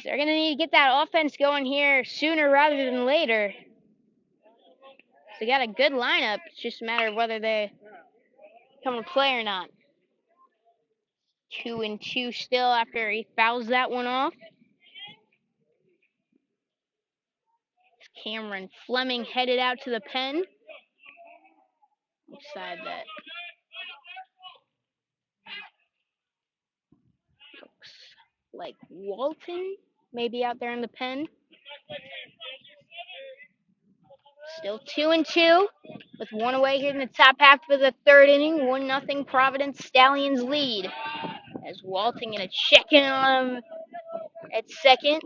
S3: They're going to need to get that offense going here sooner rather than later. They got a good lineup. It's just a matter of whether they come to play or not. 2-2 still after he fouls that one off. Cameron Fleming headed out to the pen. Beside that, looks like Walton maybe out there in the pen. Still 2-2 with 1 away here in the top half of the 3rd inning. 1-0 Providence Stallions lead. As Walton gonna check in on him at second.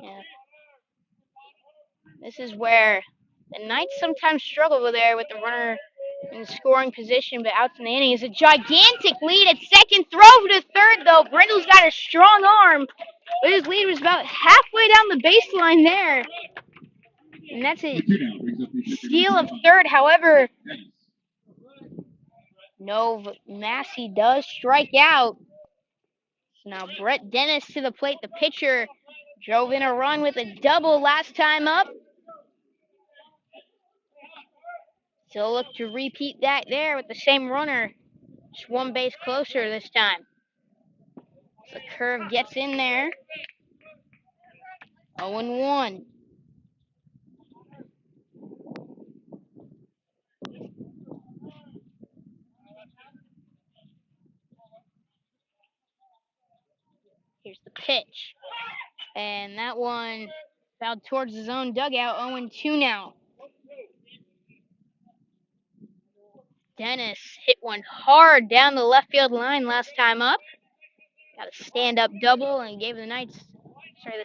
S3: Yeah. This is where the Knights sometimes struggle there with the runner in scoring position, but out in the inning is a gigantic lead at second. Throw to third, though. Brindle's got a strong arm, but his lead was about halfway down the baseline there. And that's a steal of third. However, Nov Massey does strike out. So now Brett Dennis to the plate. The pitcher drove in a run with a double last time up. So look to repeat that there with the same runner. Just 1 base closer this time. The curve gets in there. 0-1. Here's the pitch. And that one fouled towards his own dugout. 0-2 now. Dennis hit one hard down the left field line last time up. Got a stand-up double and gave the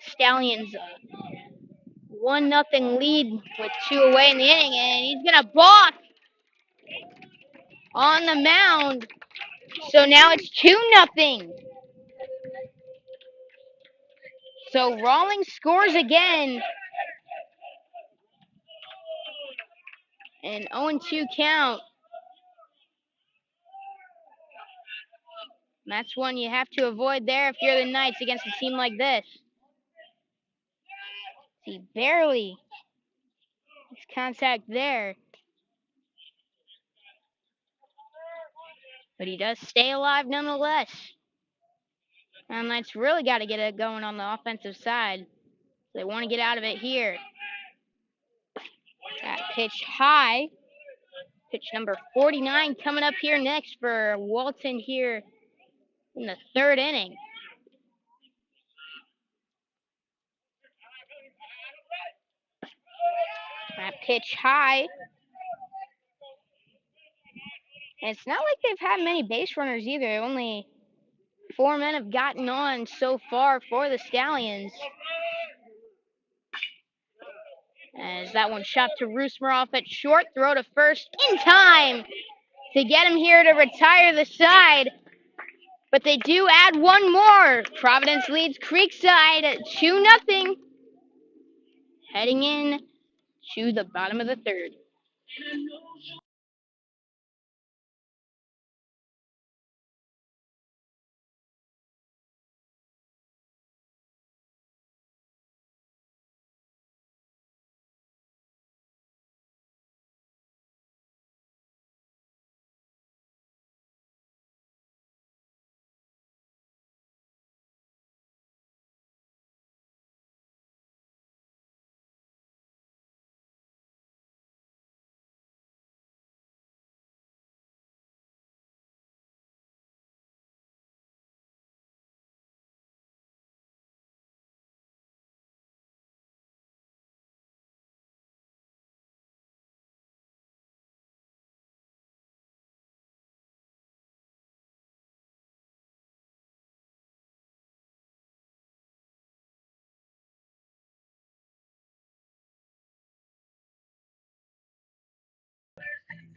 S3: Stallions a 1-0 lead with 2 away in the inning. And he's going to balk on the mound. So now it's 2-0. So Rawlings scores again. An 0-2 count. And that's one you have to avoid there if you're the Knights against a team like this. He barely makes contact there. But he does stay alive nonetheless. And Knights really got to get it going on the offensive side. They want to get out of it here. That pitch high. Pitch number 49 coming up here next for Walton here in the 3rd inning. That pitch high. And it's not like they've had many base runners either. Only 4 men have gotten on so far for the Stallions. As that one shot to Roosmeroff at short, throw to first in time to get him here to retire the side. But they do add one more. Providence leads Creekside 2-0. Heading in to the bottom of the third.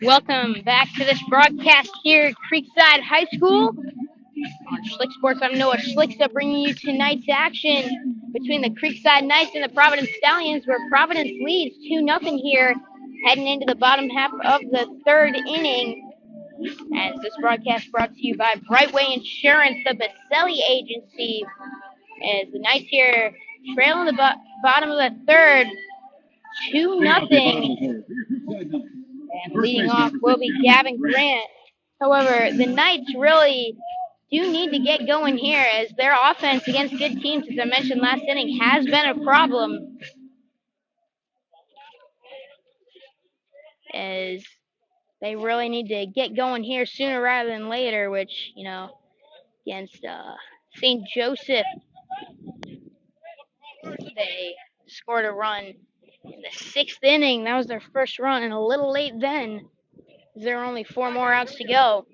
S3: Welcome back to this broadcast here at Creekside High School. On Schlick Sports, I'm Noah Schlicksta bringing you tonight's action between the Creekside Knights and the Providence Stallions, where Providence leads 2-0 here, heading into the bottom half of the third inning. As this broadcast brought to you by Brightway Insurance, the Baselli Agency, as the Knights here trailing the bottom of the third, 2-0. And leading off will be Gavin Grant. However, the Knights really do need to get going here, as their offense against good teams, as I mentioned last inning, has been a problem. As they really need to get going here sooner rather than later, which, against St. Joseph, they scored a run in the sixth inning. That was their first run, and a little late then, as there are only 4 more outs to go.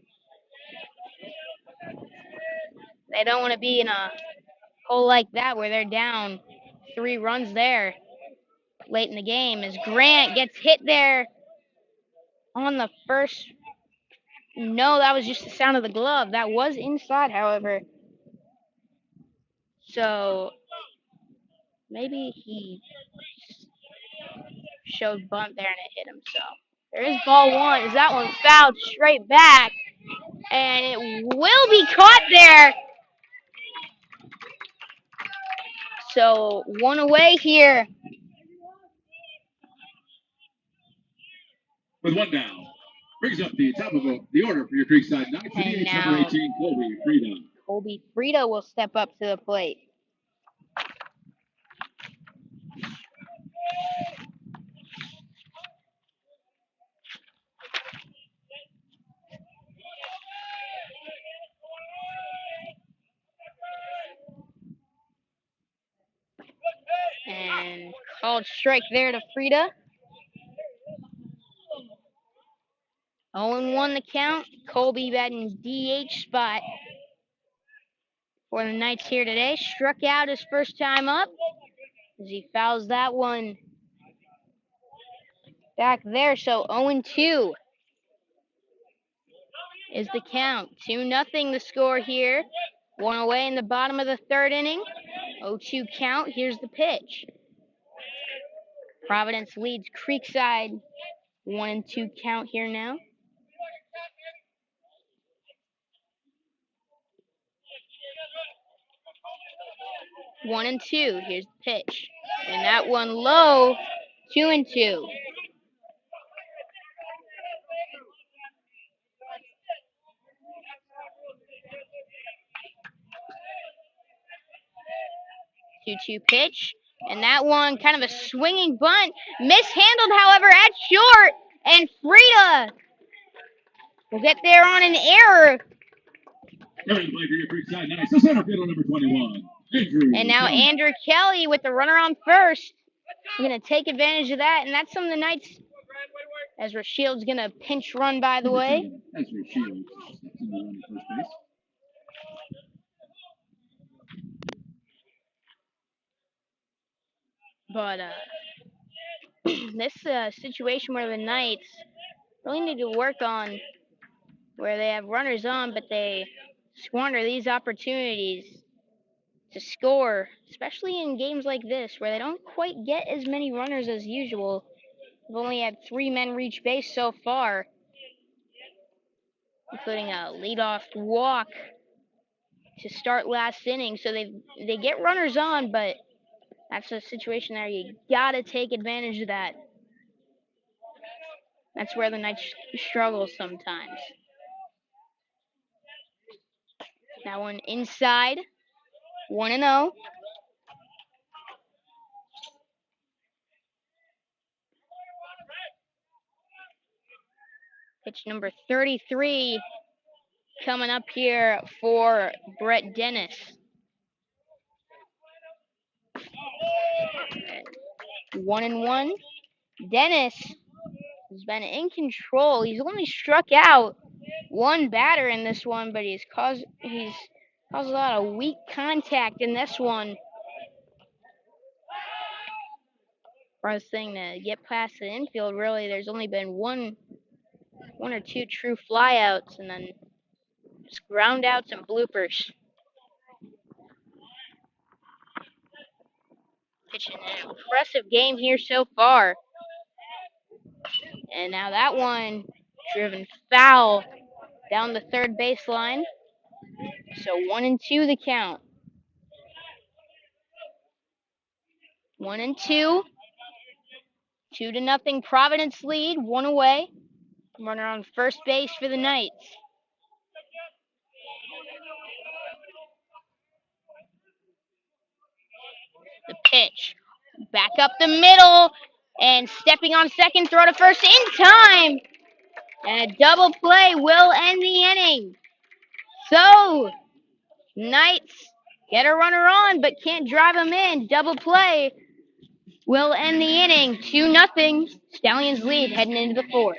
S3: They don't want to be in a hole like that where they're down 3 runs there late in the game, as Grant gets hit there on the first. No, that was just the sound of the glove. That was inside, however. So maybe he showed bunt there and it hit him. So there is ball 1. Is that one fouled straight back? And it will be caught there. So 1 away here.
S2: With 1 down, brings up the top of the order for your Creekside Knights.
S3: And
S2: Number
S3: now
S2: 18, Colby Frida.
S3: Colby Frida will step up to the plate. And called strike there to Frida. 0-1 the count. Colby batting DH spot for the Knights here today. Struck out his first time up as he fouls that one back there. So 0-2 is the count. 2-0 the score here. 1 away in the bottom of the third inning. 0-2 count. Here's the pitch. Providence leads Creekside. 1-2 count here now. 1-2. Here's the pitch. And that one low. 2-2. Two-two pitch. And that one kind of a swinging bunt. Mishandled, however, at short. And Frida will get there on an error. And now Andrew Kelly with the runner on first. We're going to take advantage of that. And that's something the Knights Ezra Shields gonna pinch run, by the way.
S2: Ezra Shields steps in the run at first base.
S3: But this situation where the Knights really need to work on where they have runners on, but they squander these opportunities to score, especially in games like this where they don't quite get as many runners as usual. They've only had 3 men reach base so far, including a leadoff walk to start last inning. So they get runners on, but that's a situation there you gotta take advantage of that. That's where the Knights struggle sometimes. That one inside, 1-0. Pitch number 33 coming up here for Brett Dennis. 1-1. Dennis has been in control. He's only struck out one batter in this one, but he's caused a lot of weak contact in this one. First thing to get past the infield, really, there's only been one or two true flyouts, and then just ground outs and bloopers. Pitching an impressive game here so far. And now that one driven foul down the third baseline. So 1-2 the count. 1-2. 2-0 Providence lead. One away. Runner on first base for the Knights. The pitch. Back up the middle. And stepping on second, throw to first in time. And a double play will end the inning. So, Knights get a runner on, but can't drive him in. Double play will end the inning. 2-0. Stallions lead heading into the fourth.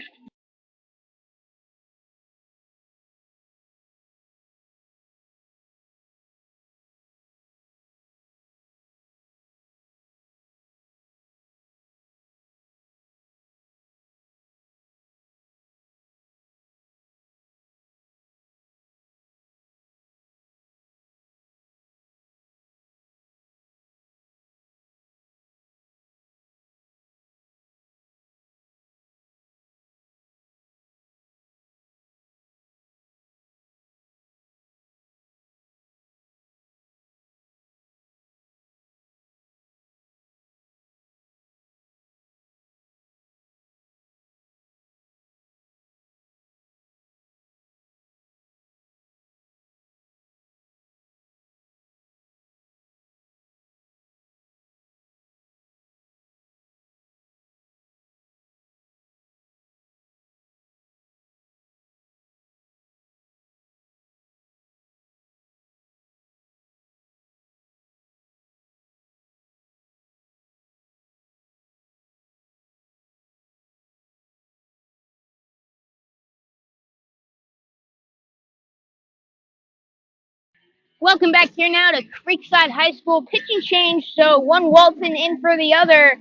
S3: Welcome back here now to Creekside High School. Pitching change, so one Walton in for the other.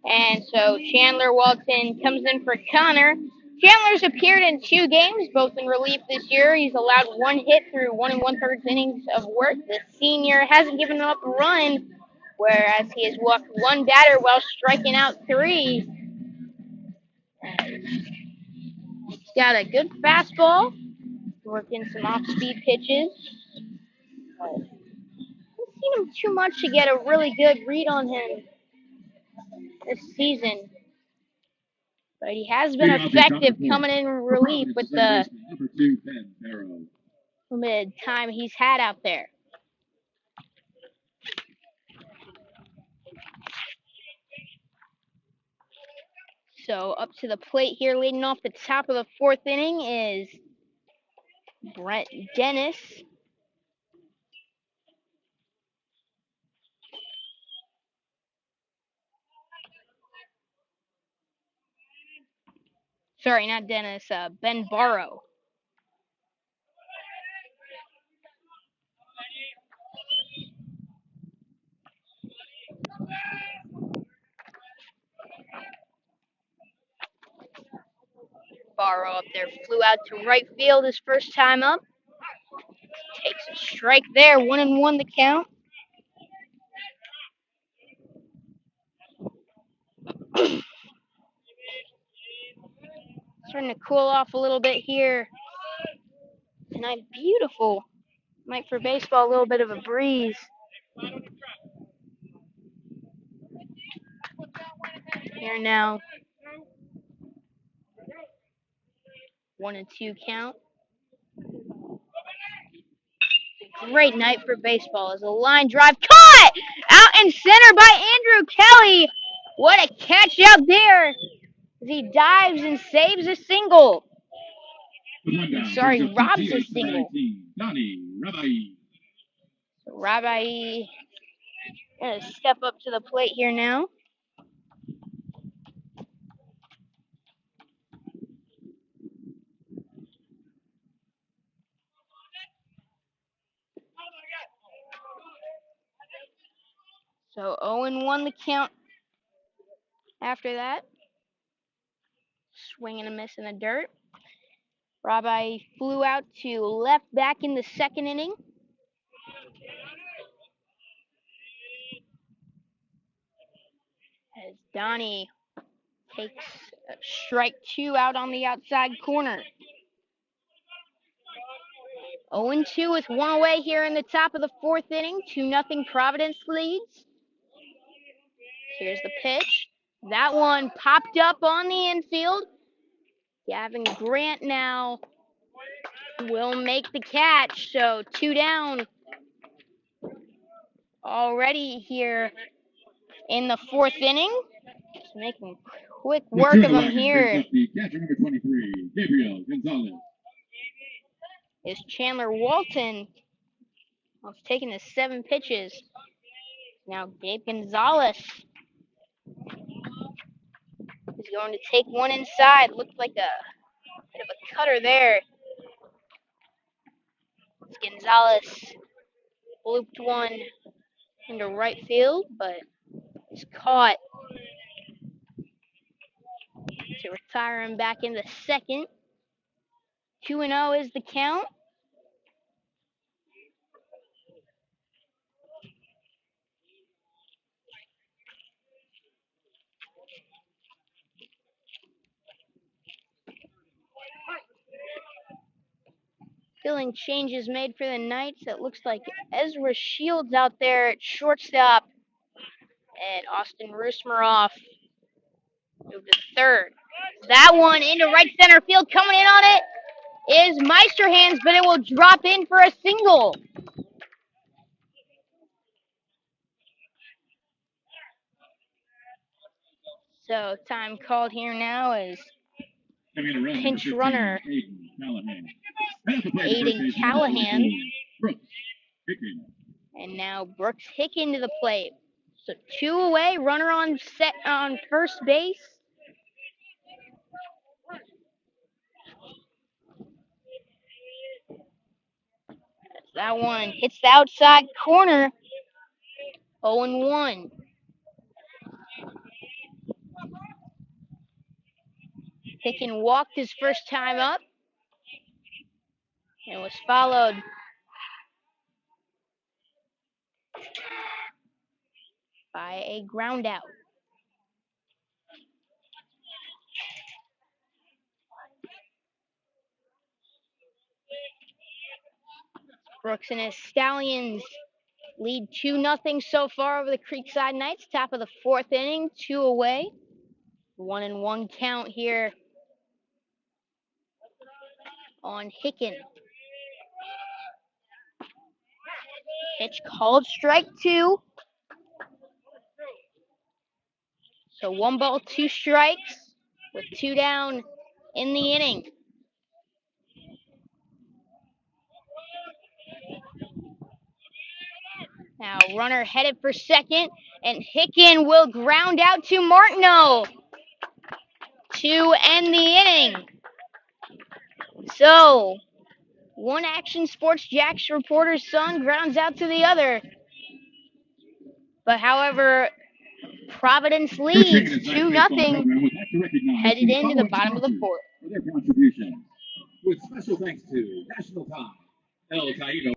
S3: And so Chandler Walton comes in for Connor. Chandler's appeared in 2 games, both in relief this year. He's allowed 1 hit through 1 1/3 innings of work. The senior hasn't given up a run, whereas he has walked 1 batter while striking out 3. He's got a good fastball, working some off-speed pitches. Haven't seen him too much to get a really good read on him this season. But he has been effective coming in relief with the limited time he's had out there. So up to the plate here, leading off the top of the 4th inning is Brett Dennis. Sorry, not Dennis. Ben Barrow. Barrow up there flew out to right field his first time up. Takes a strike there. 1-1 the count. Starting to cool off a little bit here tonight. Beautiful night for baseball. A little bit of a breeze. Here now. 1-2 count. Great night for baseball as a line drive caught out in center by Andrew Kelly. What a catch out there as he dives and saves a single. Robs a single. Rabbi gonna step up to the plate here now. So 0-1 the count after that. Swing and a miss in the dirt. Rabbi flew out to left back in the second inning. As Donnie takes strike 2 out on the outside corner. 0-2 with one away here in the top of the fourth inning. 2-0 Providence leads. Here's the pitch. That one popped up on the infield. Gavin Grant now will make the catch. So 2 down already here in the fourth inning. Just making quick work of him here.
S2: Catcher number 23, Gabriel Gonzalez.
S3: Is Chandler Walton. Well, it's taken his 7 pitches. Now Gabe Gonzalez is going to take one inside. Looked like a bit of a cutter there. Gonzalez looped one into right field, but is caught to retire him back in the second. 2-0 is the count. Filling changes made for the Knights. It looks like Ezra Shields out there at shortstop, and Austin Rusmaroff moved to third. That one into right center field. Coming in on it is Meisterhands, but it will drop in for a single. So time called here now is pinch runner Aiden Callahan. And now Brooks Hicken to the plate. So 2 away, runner on set on first base. That one hits the outside corner. 0-1. Hicken walked his first time up and was followed by a ground out. Brooks and his Stallions lead 2-0 so far over the Creekside Knights. Top of the fourth inning, 2 away. 1-1 count here on Hicken. Pitch called strike 2. So 1 ball, 2 strikes with 2 down in the inning. Now runner headed for second, and Hicken will ground out to Martineau. to end the inning. So, one Action Sports Jax reporter's son grounds out to the other. But however, Providence leads 2-0, headed into the bottom of the fourth.
S2: For their contributions, with special thanks to National Tie, El Caído.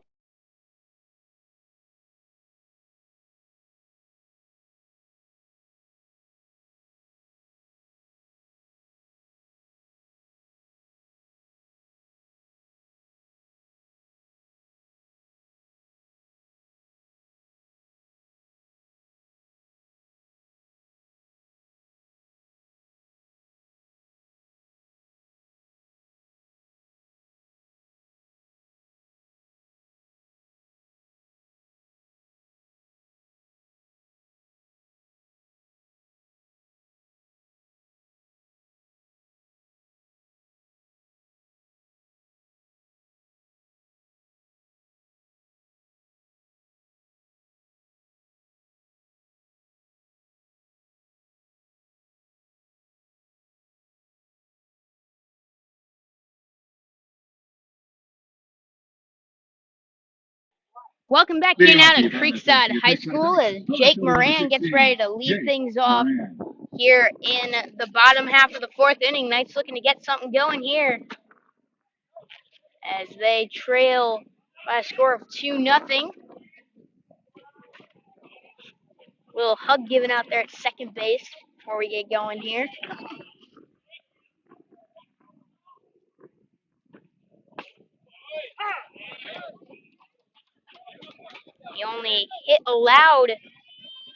S3: Welcome back here now to Creekside High School as Jake Moran gets ready to lead things off here in the bottom half of the fourth inning. Knights looking to get something going here as they trail by a score of 2-0. Little hug given out there at second base before we get going here. The only hit allowed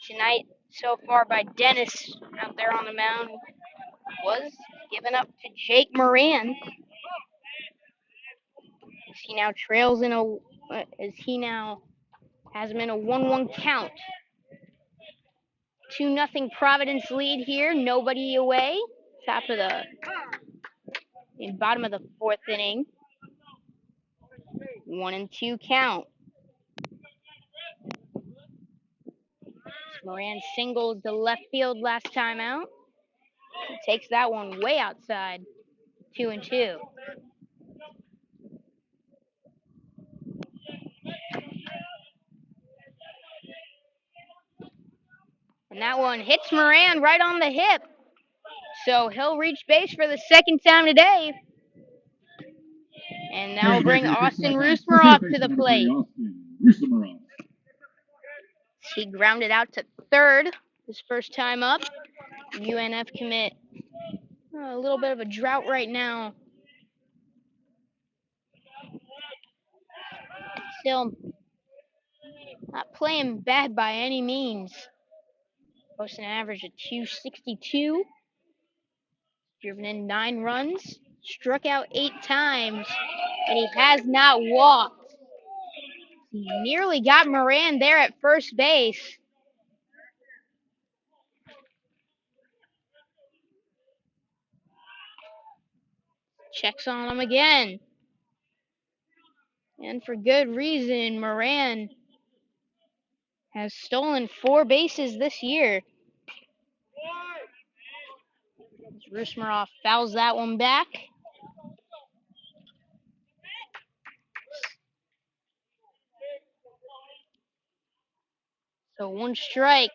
S3: tonight so far by Dennis out there on the mound was given up to Jake Moran. As he now trails in a, as he now has him in a 1-1 count. 2-0 Providence lead here, nobody away. Top of the bottom of the fourth inning. 1-2 count. Moran singles the left field last time out. He takes that one way outside. 2-2. And that one hits Moran right on the hip. So he'll reach base for the second time today. And that will bring Austin Roosmeroff to the plate. He grounded out to third his first time up. UNF commit. A little bit of a drought right now. Still not playing bad by any means. Posting an average of 262. Driven in 9 runs. Struck out 8 times. And he has not walked. He nearly got Moran there at first base. Checks on him again. And for good reason, Moran has stolen 4 bases this year. Roosmeroff fouls that one back. So 1 strike.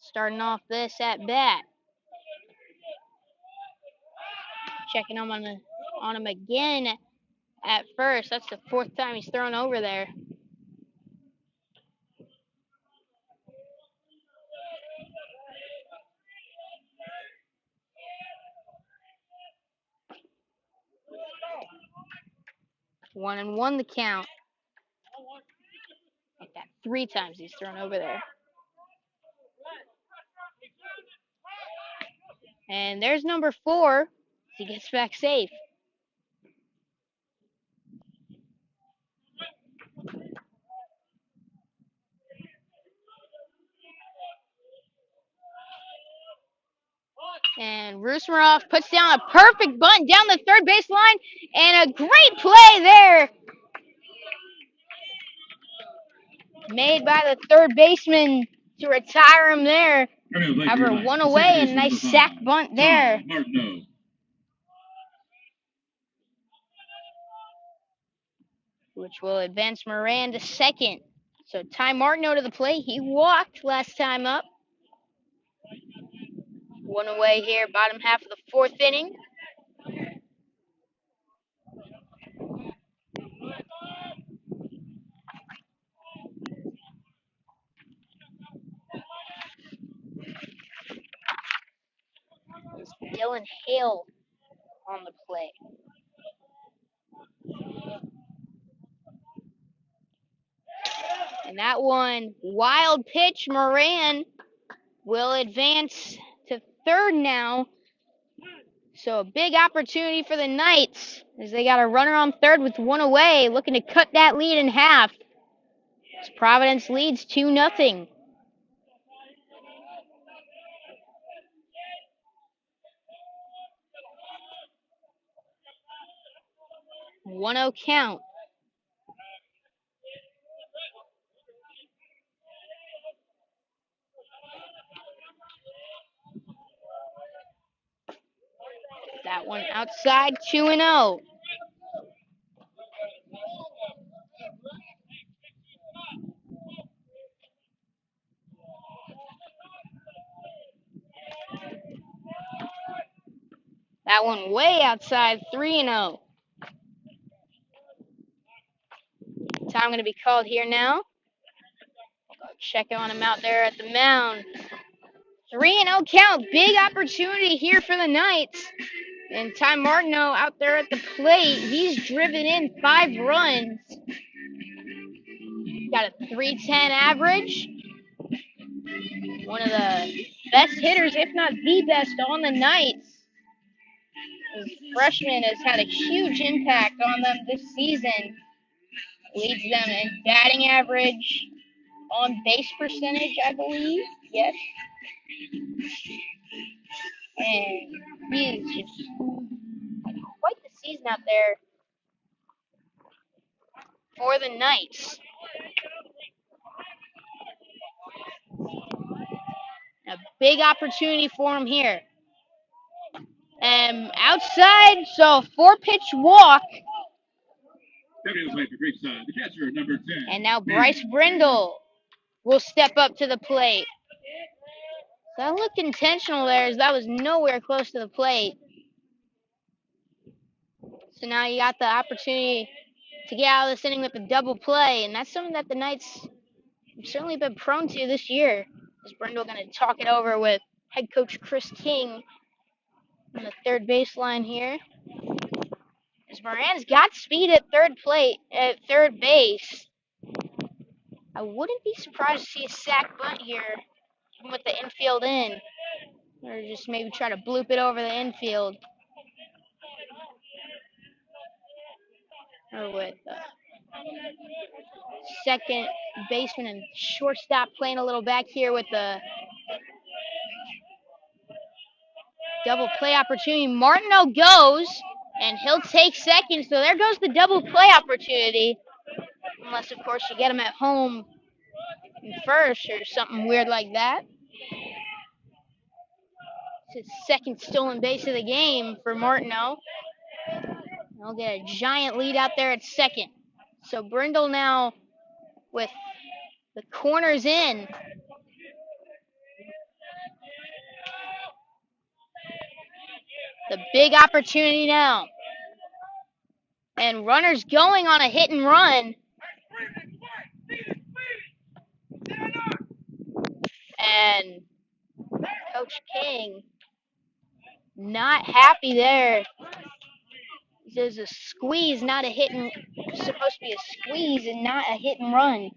S3: Starting off this at bat. Checking him on him again at first. That's the 4th time he's thrown over there. One and one the count. Like that 3 times he's thrown over there. And there's number 4. He gets back safe. And Roosmeroff puts down a perfect bunt down the third base line. And a great play there. Made by the third baseman to retire him there. However, one away and a nice sack bunt there. Which will advance Moran to second. So Ty Martineau to the plate. He walked last time up. One away here, bottom half of the fourth inning. It's Dylan Hale on the plate. And that one, wild pitch, Moran will advance to third now. So a big opportunity for the Knights as they got a runner on third with one away, looking to cut that lead in half. As Providence leads 2-0. One 0 count. That one outside, 2-0. That one way outside, 3-0. Time going to be called here now. Go check on him out there at the mound. 3-0 count. Big opportunity here for the Knights. And Ty Martineau out there at the plate. He's driven in 5 runs. Got a 310 average. One of the best hitters, if not the best, on the Knights. This freshman has had a huge impact on them this season. Leads them in batting average, on base percentage, I believe. Yes. And he's just had quite the season out there for the Knights. A big opportunity for him here. And outside, so 4-pitch walk.
S2: Creekside, the catcher, number 10.
S3: And now Bryce Brindle will step up to the plate. That looked intentional there, as that was nowhere close to the plate. So now you got the opportunity to get out of this inning with a double play, and that's something that the Knights have certainly been prone to this year. Is Brindle going to talk it over with head coach Chris King on the third baseline here? As Moran's got speed at third base. I wouldn't be surprised to see a sack bunt here, even with the infield in. Or just maybe try to bloop it over the infield. Or with second baseman and shortstop playing a little back here with the double play opportunity. Martineau goes, and he'll take second. So there goes the double play opportunity. Unless, of course, you get him at home in first or something weird like that. It's his second stolen base of the game for Martineau. They'll get a giant lead out there at second. So Brindle now with the corners in. The big opportunity now. And runners going on a hit and run. And Coach King not happy there. He says a squeeze, not a hit and supposed to be a squeeze and not a hit and run.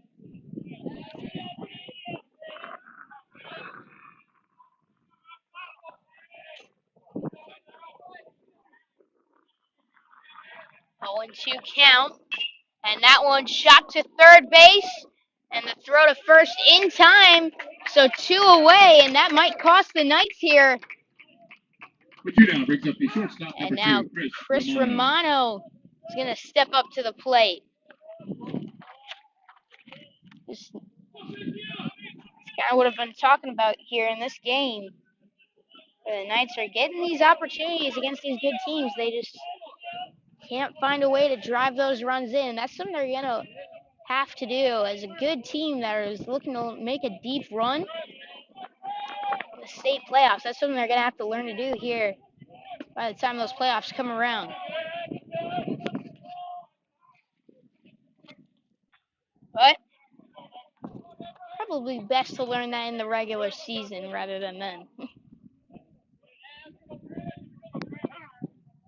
S3: Oh, and 2 count. And that one shot to third base. And the throw to first in time. So 2 away, and that might cost the Knights here.
S2: But you now brings up the shortstop
S3: And
S2: number
S3: now
S2: 2,
S3: Chris Romano is going to step up to the plate. It's kind of what I've been talking about here in this game. The Knights are getting these opportunities against these good teams. They just can't find a way to drive those runs in. That's something they're going to have to do as a good team that is looking to make a deep run in the state playoffs. That's something they're going to have to learn to do here by the time those playoffs come around. But probably best to learn that in the regular season rather than then.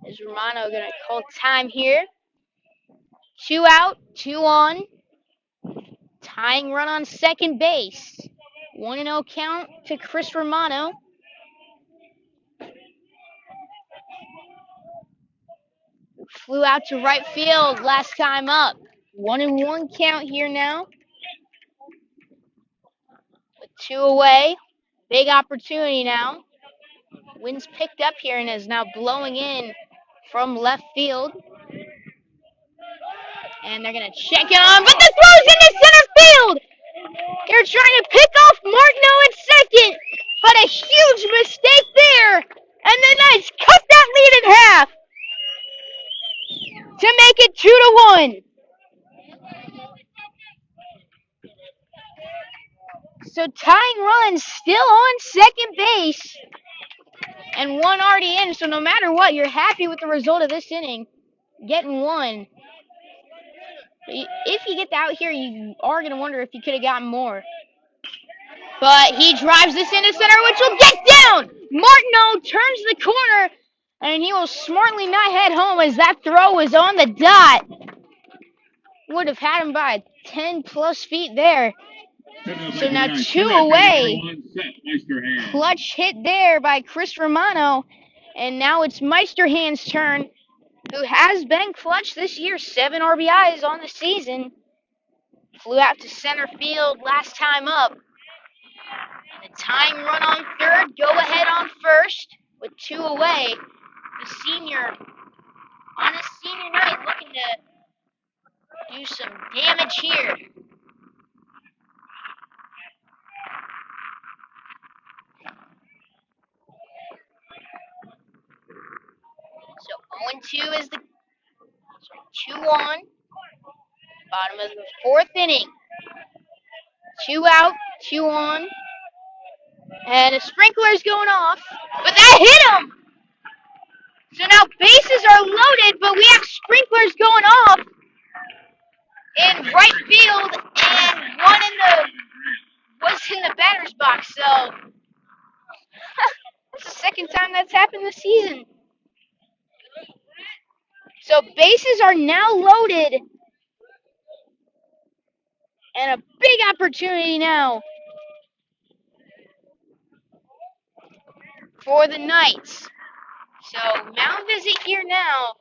S3: Is Romano going to call time here? 2 out, 2 on. Tying run on second base. 1-0 count to Chris Romano. Flew out to right field last time up. 1-1 count here now. With 2 away. Big opportunity now. Wind's picked up here and is now blowing in from left field. And they're going to check it on, but the throw's into center field! They're trying to pick off Martineau at second, but a huge mistake there! And the Knights cut that lead in half to make it 2-1. So tying runs still on second base and 1 already in. So no matter what, you're happy with the result of this inning, getting 1. If you get out here, you are going to wonder if you could have gotten more. But he drives this into center, which will get down. Martineau turns the corner, and he will smartly not head home as that throw was on the dot. Would have had him by 10+ feet there. So now 2 away. Clutch hit there by Chris Romano. And now it's Meisterhand's turn, who has been clutch this year. 7 RBIs on the season. Flew out to center field last time up. And the tying run on third, go ahead on first with 2 away. The senior, on his senior night, looking to do some damage here. So 0-2 is the 2 on. Bottom of the 4th inning. 2 out, 2 on. And a sprinkler's going off. But that hit him! So now bases are loaded, but we have sprinklers going off in right field and one was in the batter's box. So that's the second time that's happened this season. So bases are now loaded. And a big opportunity now for the Knights. So mound visit here now.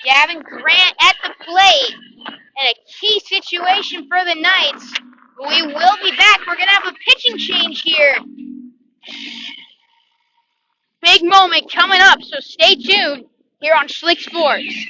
S3: Gavin Grant at the plate. And a key situation for the Knights. We will be back. We're going to have a pitching change here. Big moment coming up, so stay tuned here on Schlick Sports.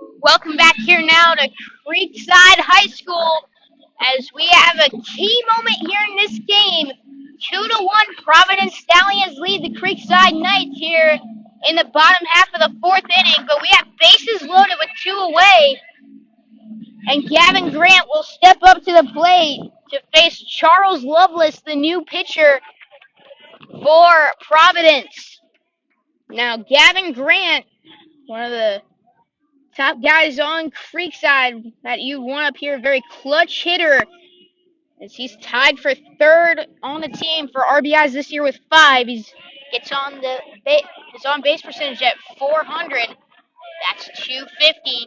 S3: Welcome back here now to Creekside High School as we have a key moment here in this game. 2-1 Providence Stallions lead the Creekside Knights here in the bottom half of the fourth inning, but we have bases loaded with two away, and Gavin Grant will step up to the plate to face Charles Lovelace, the new pitcher for Providence. Now, Gavin Grant, one of the top guys on Creekside that you want up here, very clutch hitter, as he's tied for third on the team for RBIs this year with 5. His on base percentage at 400. That's 250.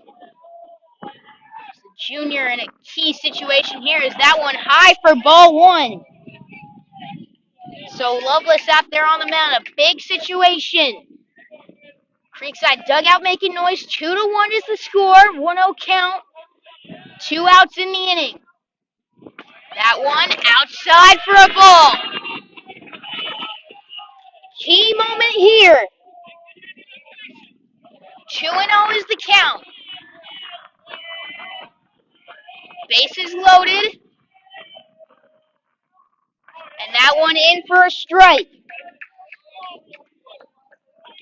S3: Junior in a key situation here. Is that one high for ball one? So Lovelace out there on the mound, a big situation. Creekside dugout making noise. 2-1 is the score. 1-0 count. 2 outs in the inning. That one outside for a ball. Key moment here. 2-0 is the count. Bases loaded. And that one in for a strike.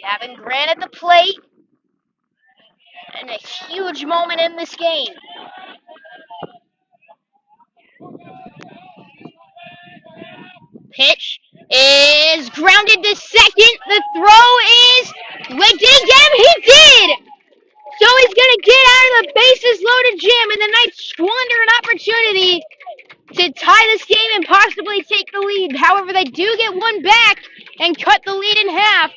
S3: Gavin Grant at the plate. And a huge moment in this game. Pitch is grounded to second. The throw is... Wait, did he get him? He did! So he's going to get out of the bases loaded jam, and the Knights squander an opportunity to tie this game and possibly take the lead. However, they do get one back and cut the lead in half.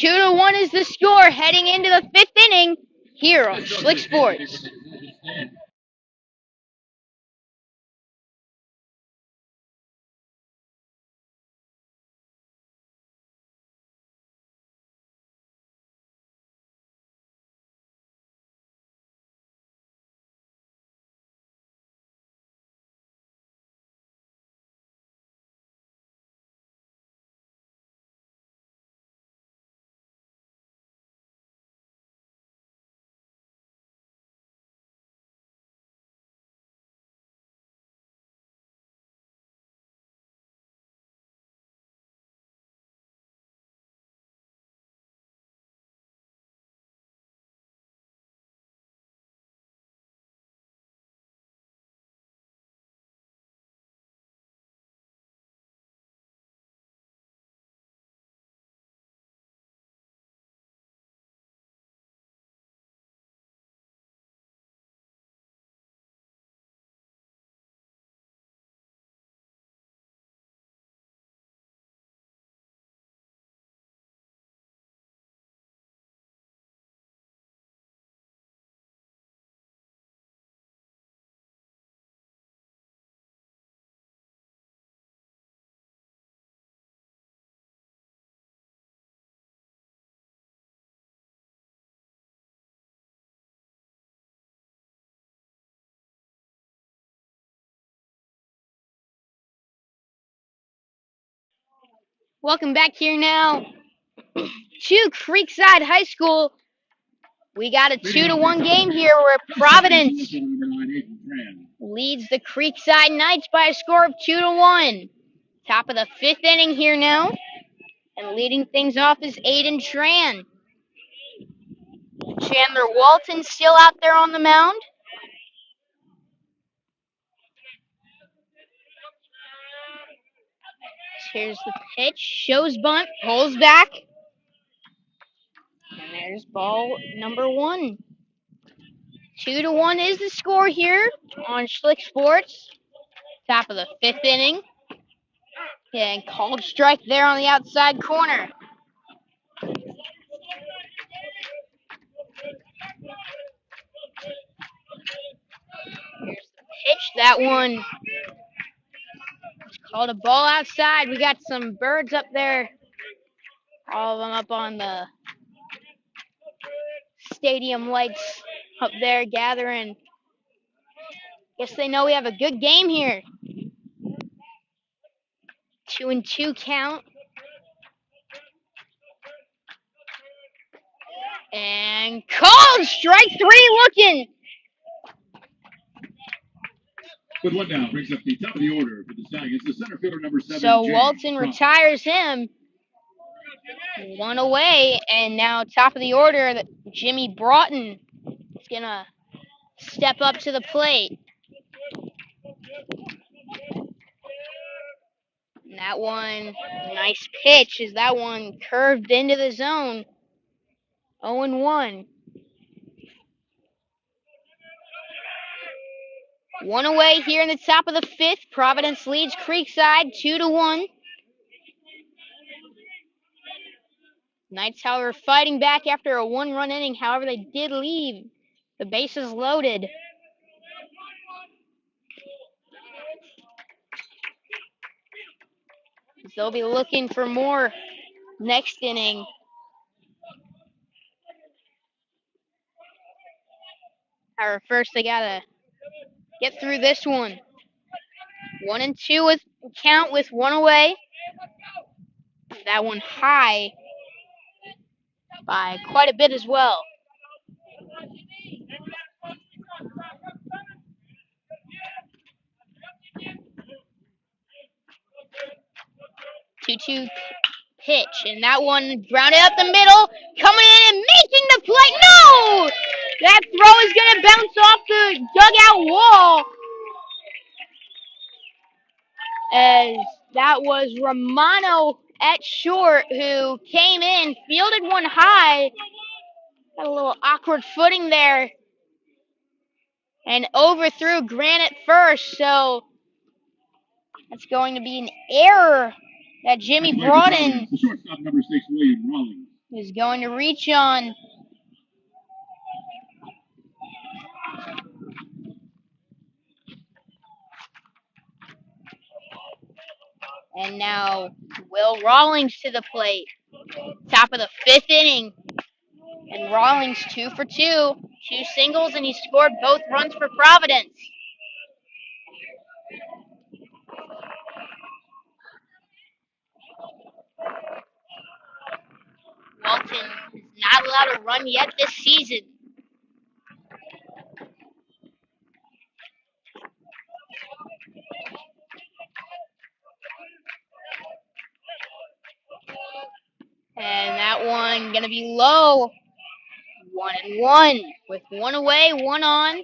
S3: 2-1 is the score heading into the fifth inning here on Slick Sports. Welcome back here now to Creekside High School. We got a 2-1 game here where Providence leads the Creekside Knights by a score of 2-1. Top of the fifth inning here now. And leading things off is Aiden Tran. Chandler Walton still out there on the mound. Here's the pitch. Shows bunt. Pulls back. And there's ball number one. 2-1 is the score here on Schlick Sports. Top of the fifth inning. Yeah, and called strike there on the outside corner. Here's the pitch. That one was called a ball outside. We got some birds up there. All of them up on the stadium lights up there gathering. Guess they know we have a good game here. 2-2 count. And called strike three looking.
S2: With one down, brings up the top of the order for the Stallions, the center fielder number 7.
S3: So
S2: James
S3: Walton
S2: Crawford.
S3: retires him. One away, and now top of the order, Jimmy Broughton is going to step up to the plate. And that one, nice pitch, as that one curved into the zone. 0-1. One away here in the top of the fifth. Providence leads Creekside 2-1. Knights, however, fighting back after a one-run inning. However, they did leave the bases loaded. They'll be looking for more next inning. However, first they gotta get through this one. 1-2 with count with one away. That one high by quite a bit as well. Two-two pitch, and that one grounded up the middle, coming in and making the play. No! That throw is gonna bounce off the dugout wall, as that was Romano at short who came in, fielded one high, got a little awkward footing there, and overthrew Grant at first. So that's going to be an error that Jimmy Broughton
S2: The shortstop number 6, William Rawlings.
S3: is going to reach on. And now Will Rawlings to the plate. Top of the fifth inning. And Rawlings 2 for 2. 2 singles, and he scored both runs for Providence. Walton is not allowed to run yet this season. And that one gonna be low. 1-1 with one away, one on.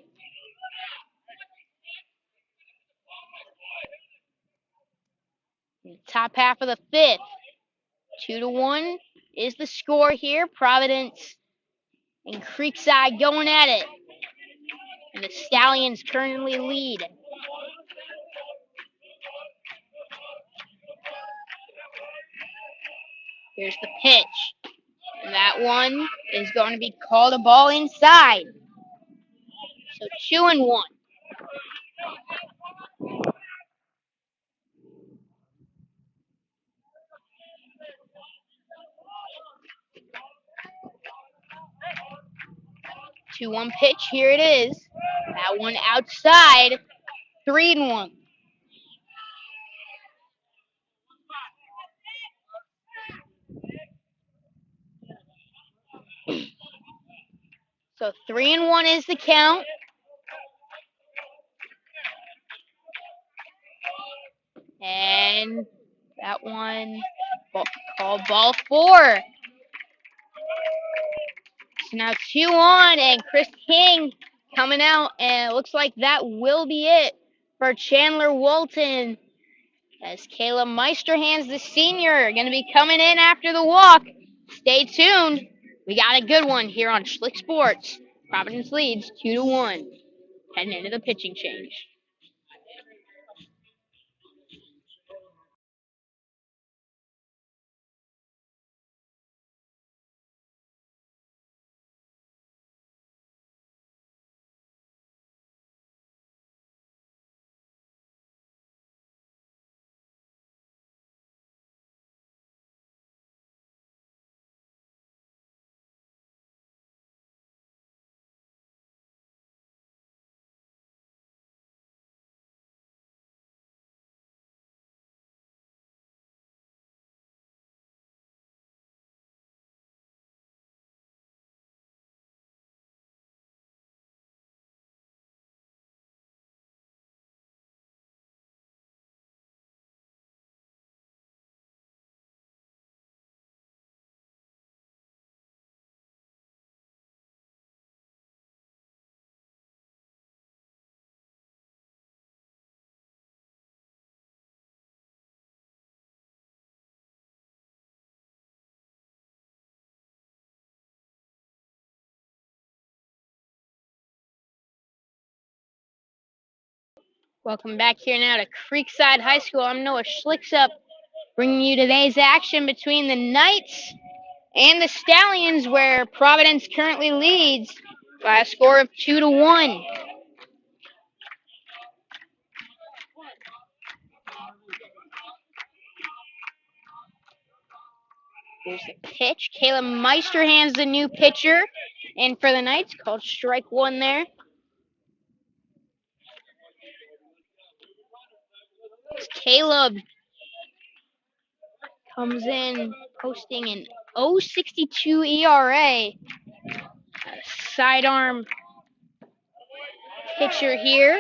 S3: Top half of the fifth. 2-1 is the score here. Providence and Creekside going at it. And the Stallions currently lead. Here's the pitch. And that one is going to be called a ball inside. So 2-1. Two-one pitch. Here it is. That one outside. 3-1. So 3-1 is the count. And that one called ball 4. So now 2 on, and Chris King coming out, and it looks like that will be it for Chandler Walton. As Caleb Meisterhands, the senior, going to be coming in after the walk. Stay tuned. We got a good one here on Schlick Sports. Providence leads 2-1. Heading into the pitching change. Welcome back here now to Creekside High School. I'm Noah Schlicksup, bringing you today's action between the Knights and the Stallions, where Providence currently leads by a score of 2-1. Here's the pitch. Caleb Meister hands the new pitcher in for the Knights, called strike one there. Caleb comes in posting an 0.62 ERA. Sidearm pitcher here.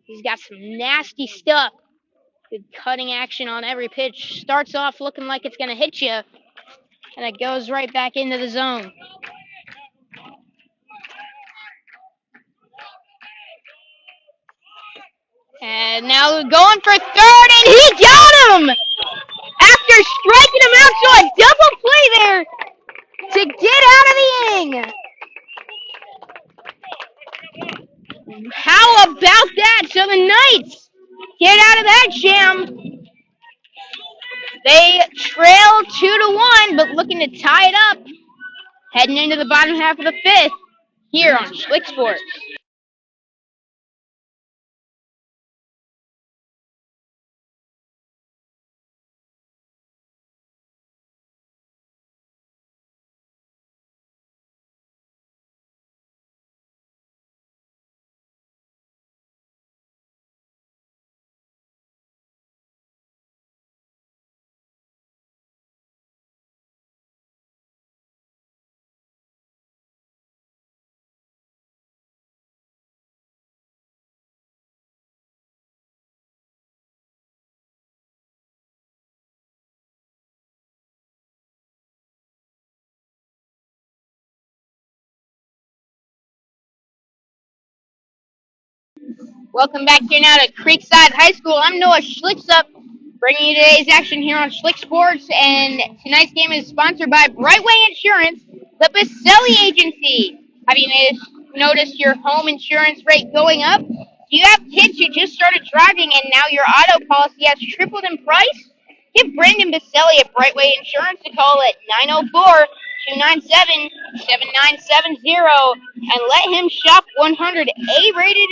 S3: He's got some nasty stuff. Good cutting action on every pitch. Starts off looking like it's going to hit you, and it goes right back into the zone. And now going for third, and he got him! After striking him out, so a double play there to get out of the inning. How about that? So the Knights get out of that jam. They trail 2-1, but looking to tie it up, heading into the bottom half of the fifth here on Schlick Sports. Welcome back here now to Creekside High School. I'm Noah Schlicksup, bringing you today's action here on Schlick Sports, and tonight's game is sponsored by Brightway Insurance, the Baselli Agency. Have you noticed your home insurance rate going up? Do you have kids who just started driving and now your auto policy has tripled in price? Give Brandon Baselli at Brightway Insurance a call at 904-297-7970 and let him shop 100 A-rated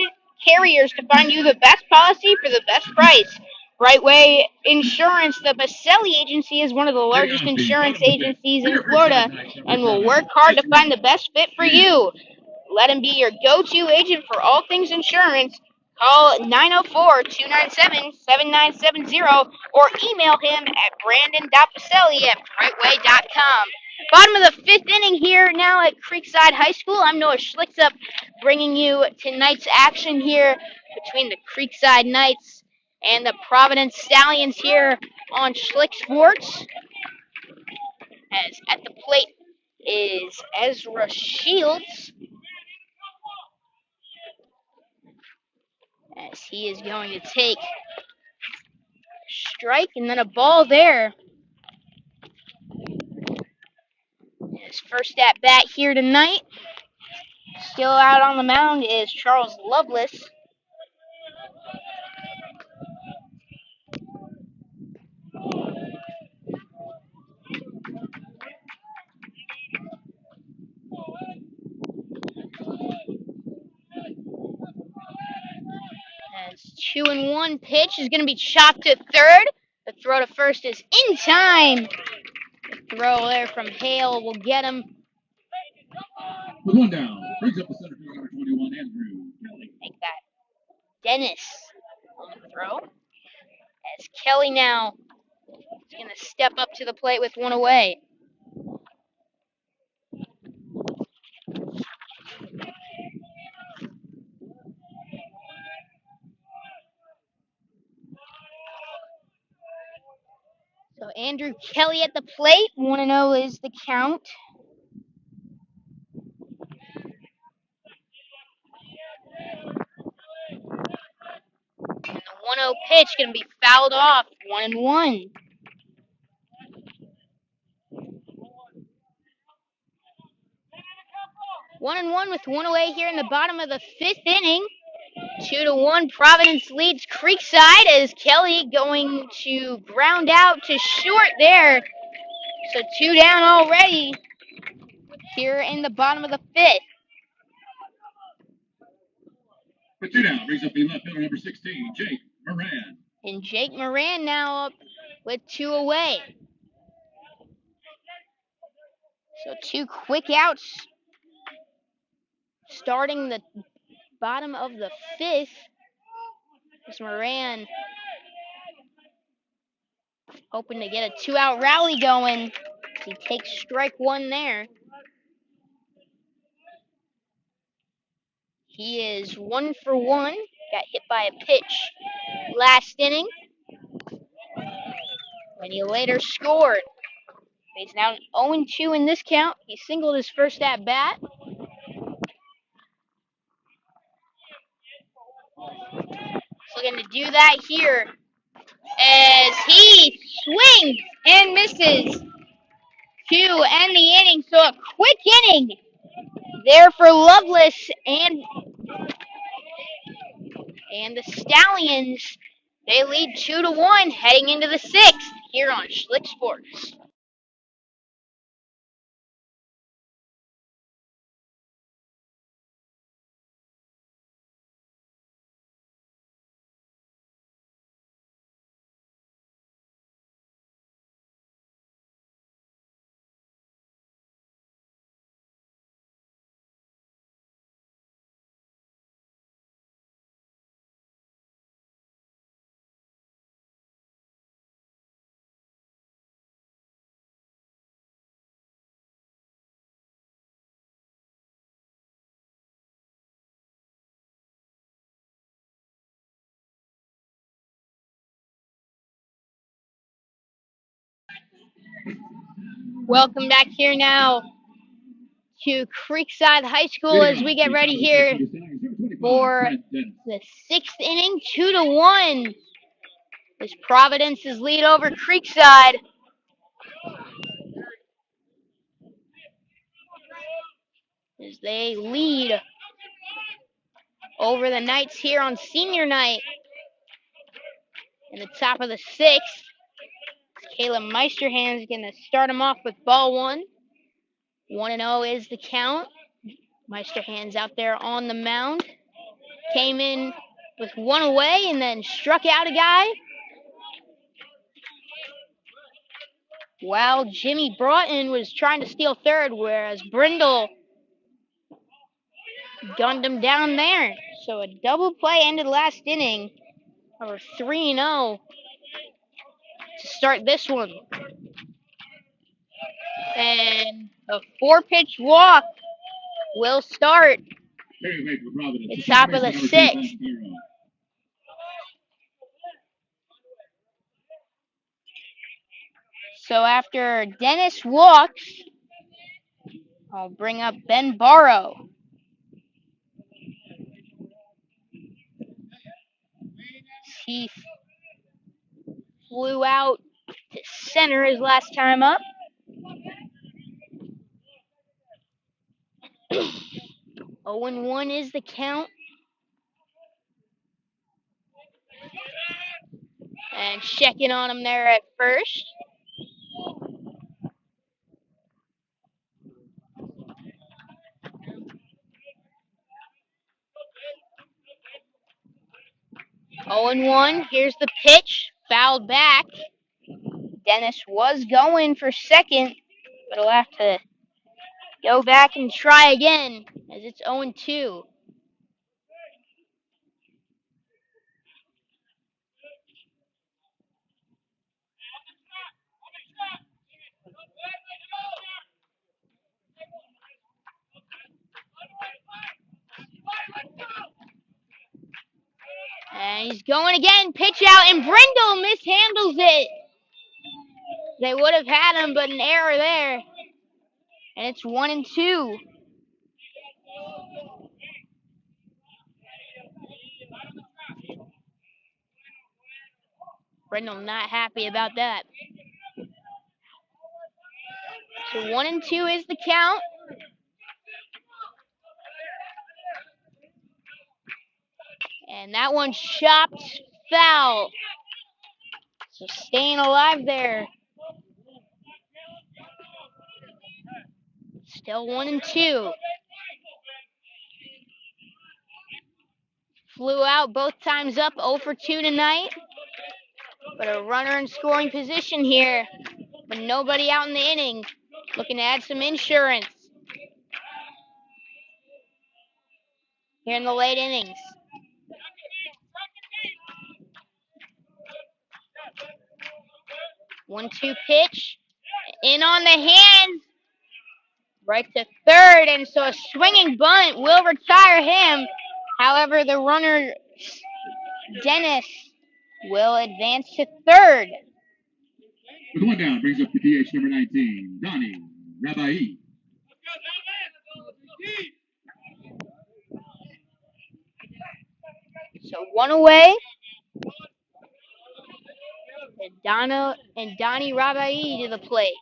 S3: carriers to find you the best policy for the best price. Brightway Insurance, the Baselli Agency, is one of the largest insurance agencies in Florida and will work hard to find the best fit for you. Let him be your go-to agent for all things insurance. Call 904-297-7970 or email him at brandon.baselli@brightway.com. Bottom of the fifth inning here now at Creekside High School. I'm Noah Schlicksup, bringing you tonight's action here between the Creekside Knights and the Providence Stallions here on Schlick Sports. As at the plate is Ezra Shields, as he is going to take a strike and then a ball there. His first at bat here tonight. Still out on the mound is Charles Lovelace. As 2-1 pitch is going to be chopped to third. The throw to first is in time. The throw there from Hale will get him.
S2: With one down, brings up the center fielder, number 21, Andrew Kelly.
S3: Make that Dennis on the throw. As Kelly now is going to step up to the plate with one away. So Andrew Kelly at the plate. 1-0 is the count. And the 1-0 pitch going to be fouled off. 1-1. 1-1 with one away here in the bottom of the fifth inning. 2-1, Providence leads Creekside as Kelly going to ground out to short there. So 2 down already here in the bottom of the 5th.
S2: The 2 down brings up the left fielder number 16, Jake Moran.
S3: And Jake Moran now up with 2 away. So 2 quick outs starting the bottom of the 5th. As Moran hoping to get a 2-out rally going. He takes strike 1 there. He is 1 for 1. Got hit by a pitch last inning when he later scored. He's now 0-2 in this count. He singled his first at bat. He's looking to do that here as he swings and misses to end the inning. So a quick inning there for Lovelace and the Stallions. They lead 2-1 heading into the 6th here on Schlick Sports. Welcome back here now to Creekside High School as we get ready here for the 6th inning. 2-1 is Providence's lead over Creekside. As they lead over the Knights here on senior night in the top of the 6th. Caleb Meisterhand's going to start him off with ball 1. 1-0 is the count. Meisterhand's out there on the mound. Came in with 1 away and then struck out a guy. While Jimmy Broughton was trying to steal third, whereas Brindle gunned him down there. So a double play ended last inning. Over 3-0 to start this one. And a 4-pitch walk will start the top of the 6th. So after Dennis walks, I'll bring up Ben Barrow. He flew out to center his last time up. 0-1 is the count. And checking on him there at first. Oh and 1. Here's the pitch. Fouled back. Dennis was going for second, but he'll have to go back and try again as it's 0-2. And he's going again. Pitch out, and Brindle mishandles it. They would have had him, but an error there. And it's 1-2. Brindle not happy about that. So 1-2 is the count. And that one chopped foul. So staying alive there. Still 1-2. Flew out both times up, 0 for 2 tonight. But a runner in scoring position here. But nobody out in the inning. Looking to add some insurance here in the late innings. 1-2 pitch. In on the hand. Right to third. And so a swinging bunt will retire him. However, the runner, Dennis, will advance to third.
S2: With one down, brings up the DH number 19, Donnie Rabai.
S3: So one away. And Donnie Rabai to the plate.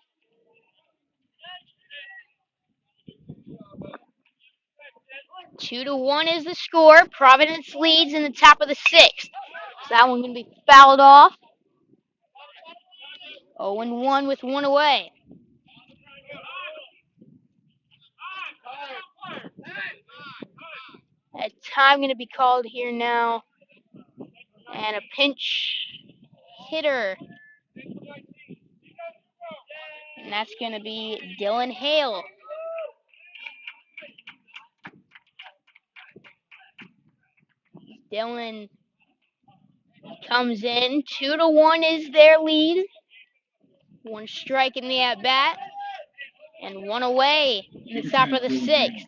S3: 2-1 is the score. Providence leads in the top of the sixth. So that one going to be fouled off. 0-1 with one away. A time going to be called here now. And a pinch hitter. And that's going to be Dylan Hale. Dylan comes in. 2-1 is their lead. One strike in the at-bat. And one away in the top of the sixth.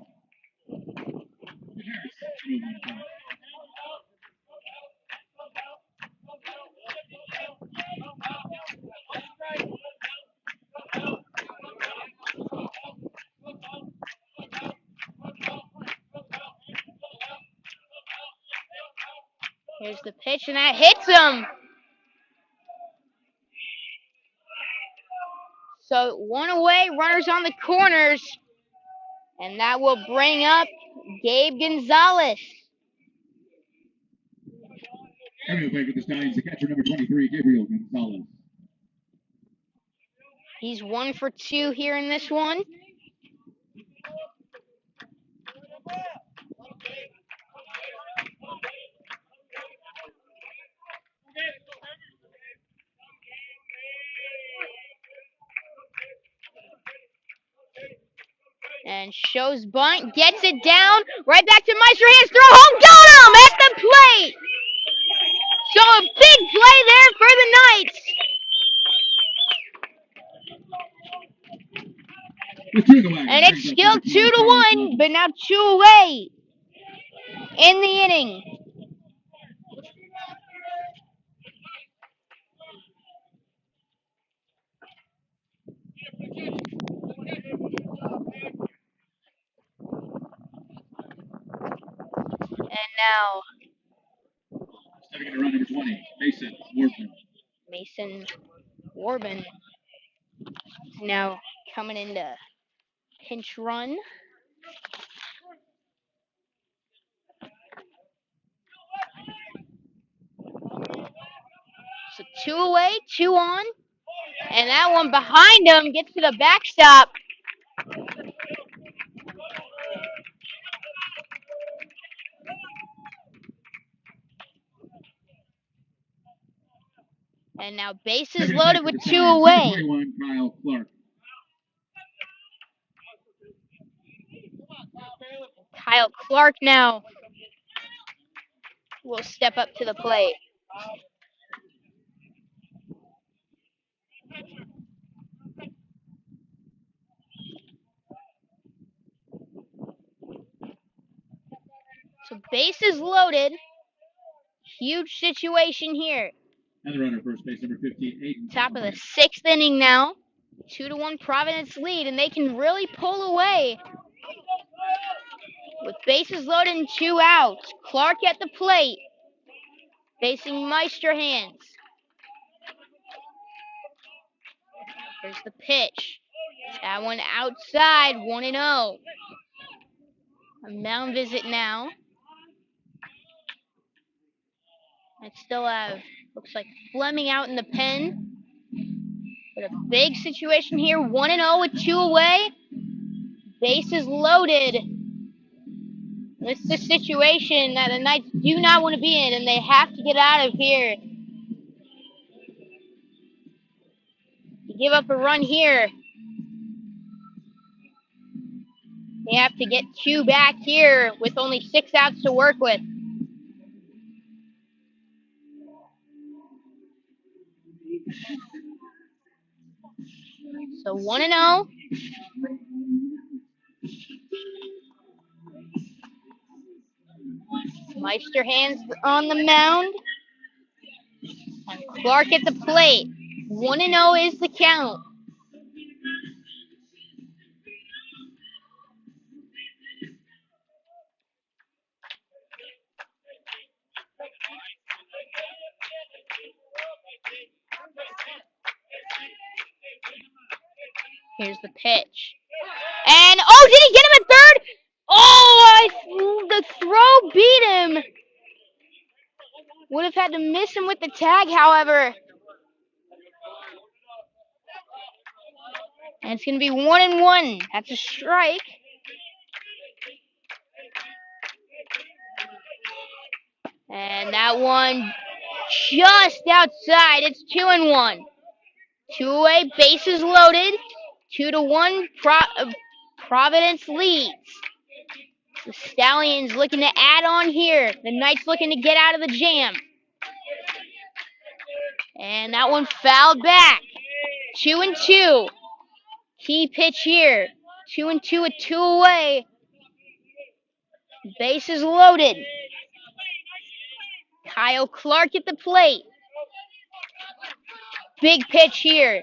S3: Here's the pitch, and that hits him. So one away, runners on the corners. And that will bring up Gabe Gonzalez.
S2: Coming to play for the Stallions, the catcher number 23, Gabriel Gonzalez.
S3: He's 1 for 2 here in this one. And shows bunt, gets it down, right back to Meister, hands throw home, got him at the plate. So a big play there for the Knights. And it's still 2-1, but now 2 away in the inning. And now
S2: Stepping in to run number 20, Mason Warburton.
S3: Mason Warburton is now coming into pinch run. So 2 away, 2 on. And that one behind him gets to the backstop. And now bases loaded with 2 away.
S2: 21, Kyle Clark.
S3: Kyle Clark now will step up to the plate. So bases loaded. Huge situation here.
S2: And the runner, first base number 15, Aiden.
S3: Top of the 6th inning now. 2-1 Providence lead, and they can really pull away. With bases loaded and 2 outs. Clark at the plate. Facing Meister hands. Here's the pitch. That one outside, 1-0. A mound visit now. I still have, looks like Fleming out in the pen. But a big situation here, 1-0 with 2 away. Bases loaded. This is a situation that the Knights do not want to be in, and they have to get out of here. To give up a run here, they have to get 2 back here with only 6 outs to work with. So 1-0. Meister hands on the mound. And Clark at the plate. 1-0 is the count. Here's the pitch. And, oh, did he get him at third? Oh, the throw beat him. Would have had to miss him with the tag, however. And it's going to be 1-1. That's a strike. And that one just outside. It's 2-1. 2 away, bases loaded. 2-1, Providence leads. The Stallions looking to add on here. The Knights looking to get out of the jam. And that one fouled back. 2-2. Key pitch here. 2-2 with 2 away. Bases loaded. Kyle Clark at the plate. Big pitch here.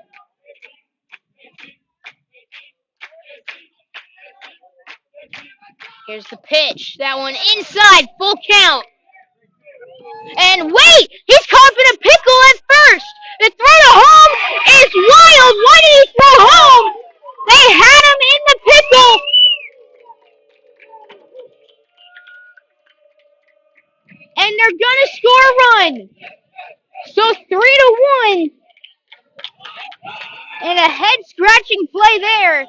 S3: Here's the pitch. That one inside. Full count. And wait! He's caught in a pickle at first. The throw to home is wild. Why did he throw home? They had him in the pickle. And they're gonna score a run. So 3-1. And a head-scratching play there.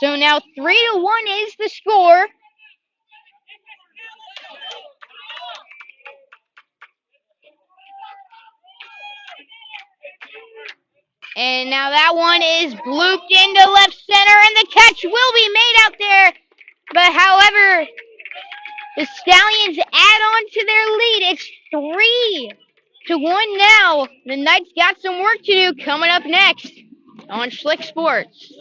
S3: So now 3-1 is the score. And now that one is blooped into left center, and the catch will be made out there. But however, the Stallions add on to their lead. It's 3-1 now. The Knights got some work to do coming up next on Schlick Sports.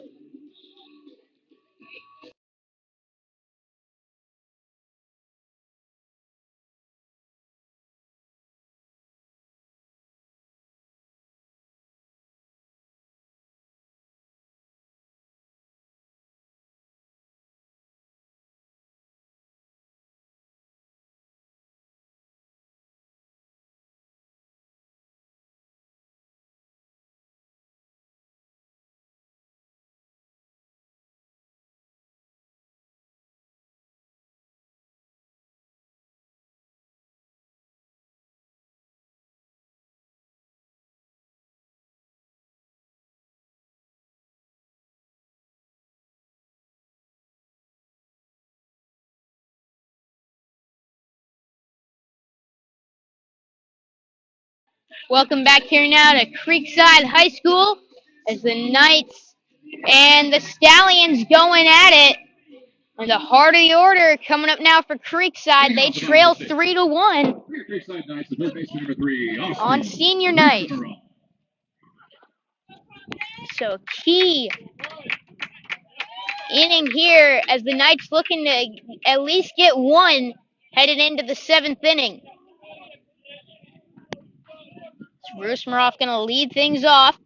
S3: Welcome back here now to Creekside High School as the Knights and the Stallions going at it. And the heart of the order coming up now for Creekside. They trail 3-1 on senior night. So key inning here as the Knights looking to at least get one headed into the 7th inning. Rusmaroff going to lead things off.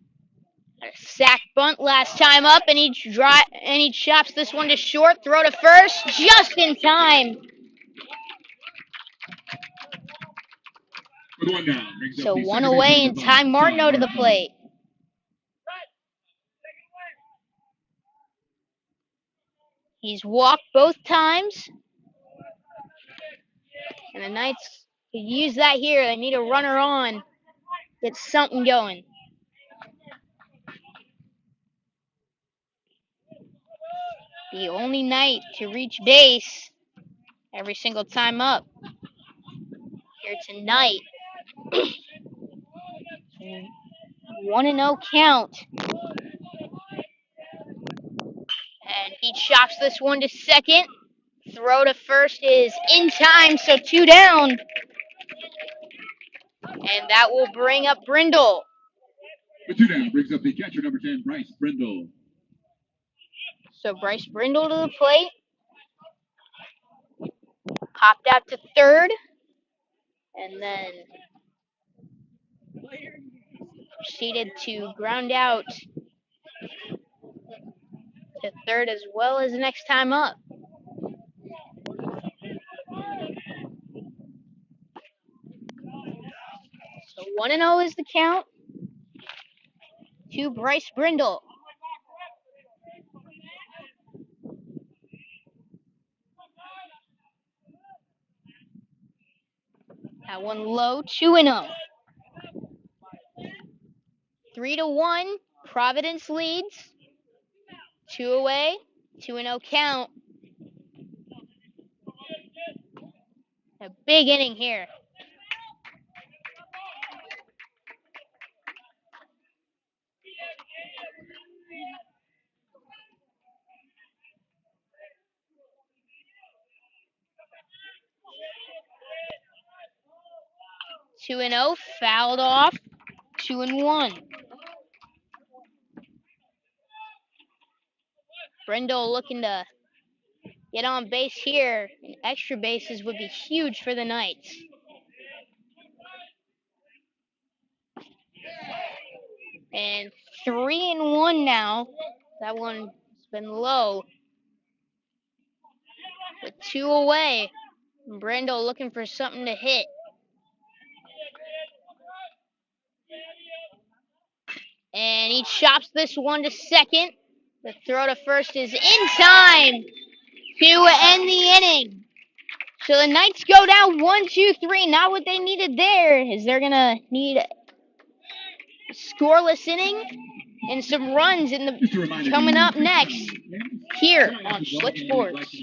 S3: A sack bunt last time up, and he chops this one to short. Throw to first, just in time. So 1 away, and Ty Martineau to the plate. He's walked both times, and the Knights could use that here. They need a runner on, get something going. The only Knight to reach base every single time up here tonight. 1-0 count. And he chops this one to second. Throw to first is in time, so 2 down. And that will bring up Brindle.
S2: The 2 down brings up the catcher, number 10, Bryce Brindle.
S3: So Bryce Brindle to the plate. Popped out to third. And then proceeded to ground out to third as well as the next time up. So 1-0 is the count to Bryce Brindle. That one low, 2-0. 3-1, Providence leads. 2 away, 2-0 count. A big inning here. Two and 0, fouled off. 2-1. Brindle looking to get on base here, and extra bases would be huge for the Knights. And 3-1 now. That one's been low. With 2 away. Brindle looking for something to hit. And he chops this one to second. The throw to first is in time to end the inning. So the Knights go down 1-2-3. Not what they needed there, is they're going to need a scoreless inning and some runs in the coming up next here on Slick Sports.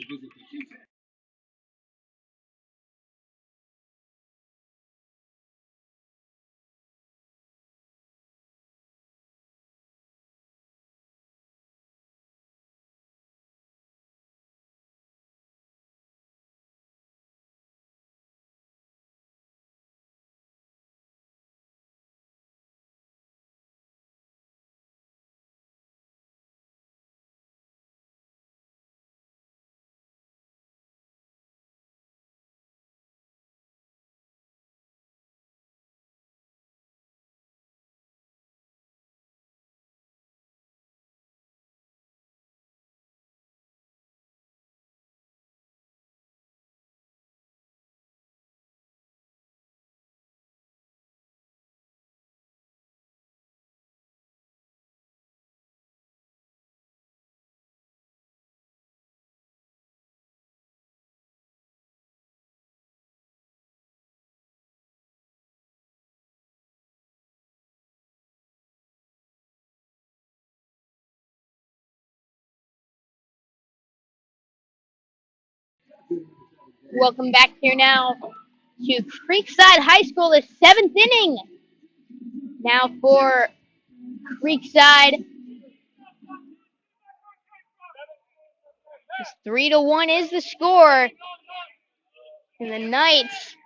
S3: Welcome back here now to Creekside High School, the 7th inning. Now for Creekside. 3-1 is the score. And the Knights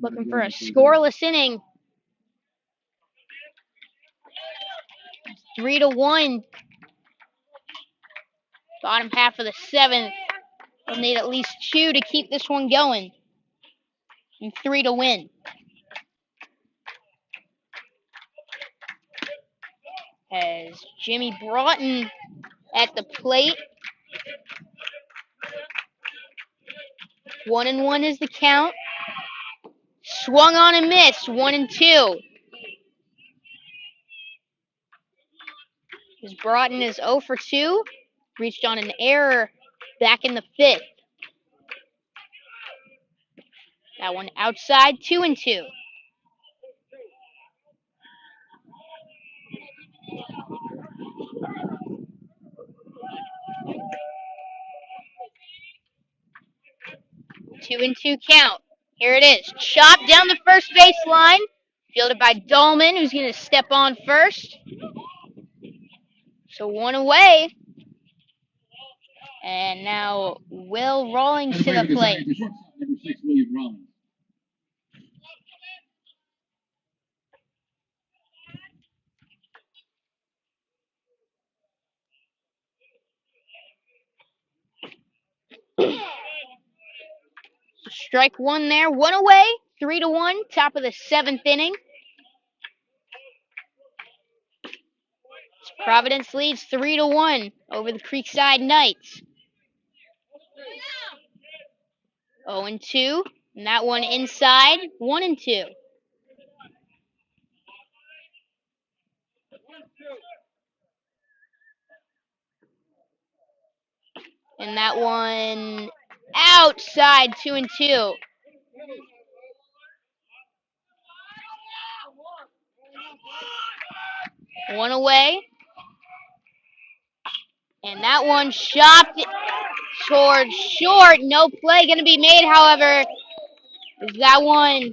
S3: looking for a scoreless inning. 3-1. Bottom half of the 7th. They'll need at least 2 to keep this one going. And 3 to win. As Jimmy Broughton at the plate. 1-1 is the count. Swung on and missed. 1-2. As Broughton is 0 for 2. Reached on an error back in the fifth. That one outside, 2-2. Two and two count. Here it is. Chopped down the first baseline. Fielded by Dolman, who's going to step on first. So one away. And now Will Rawlings to the plate.
S2: Number 6, William Rollins.
S3: Strike one there. One away. 3-1. Top of the seventh inning. Providence leads 3-1 over the Creekside Knights. 0-2. And that one inside. 1-2. And that one outside. 2-2. One away. And that one chopped towards short. No play going to be made, however. That one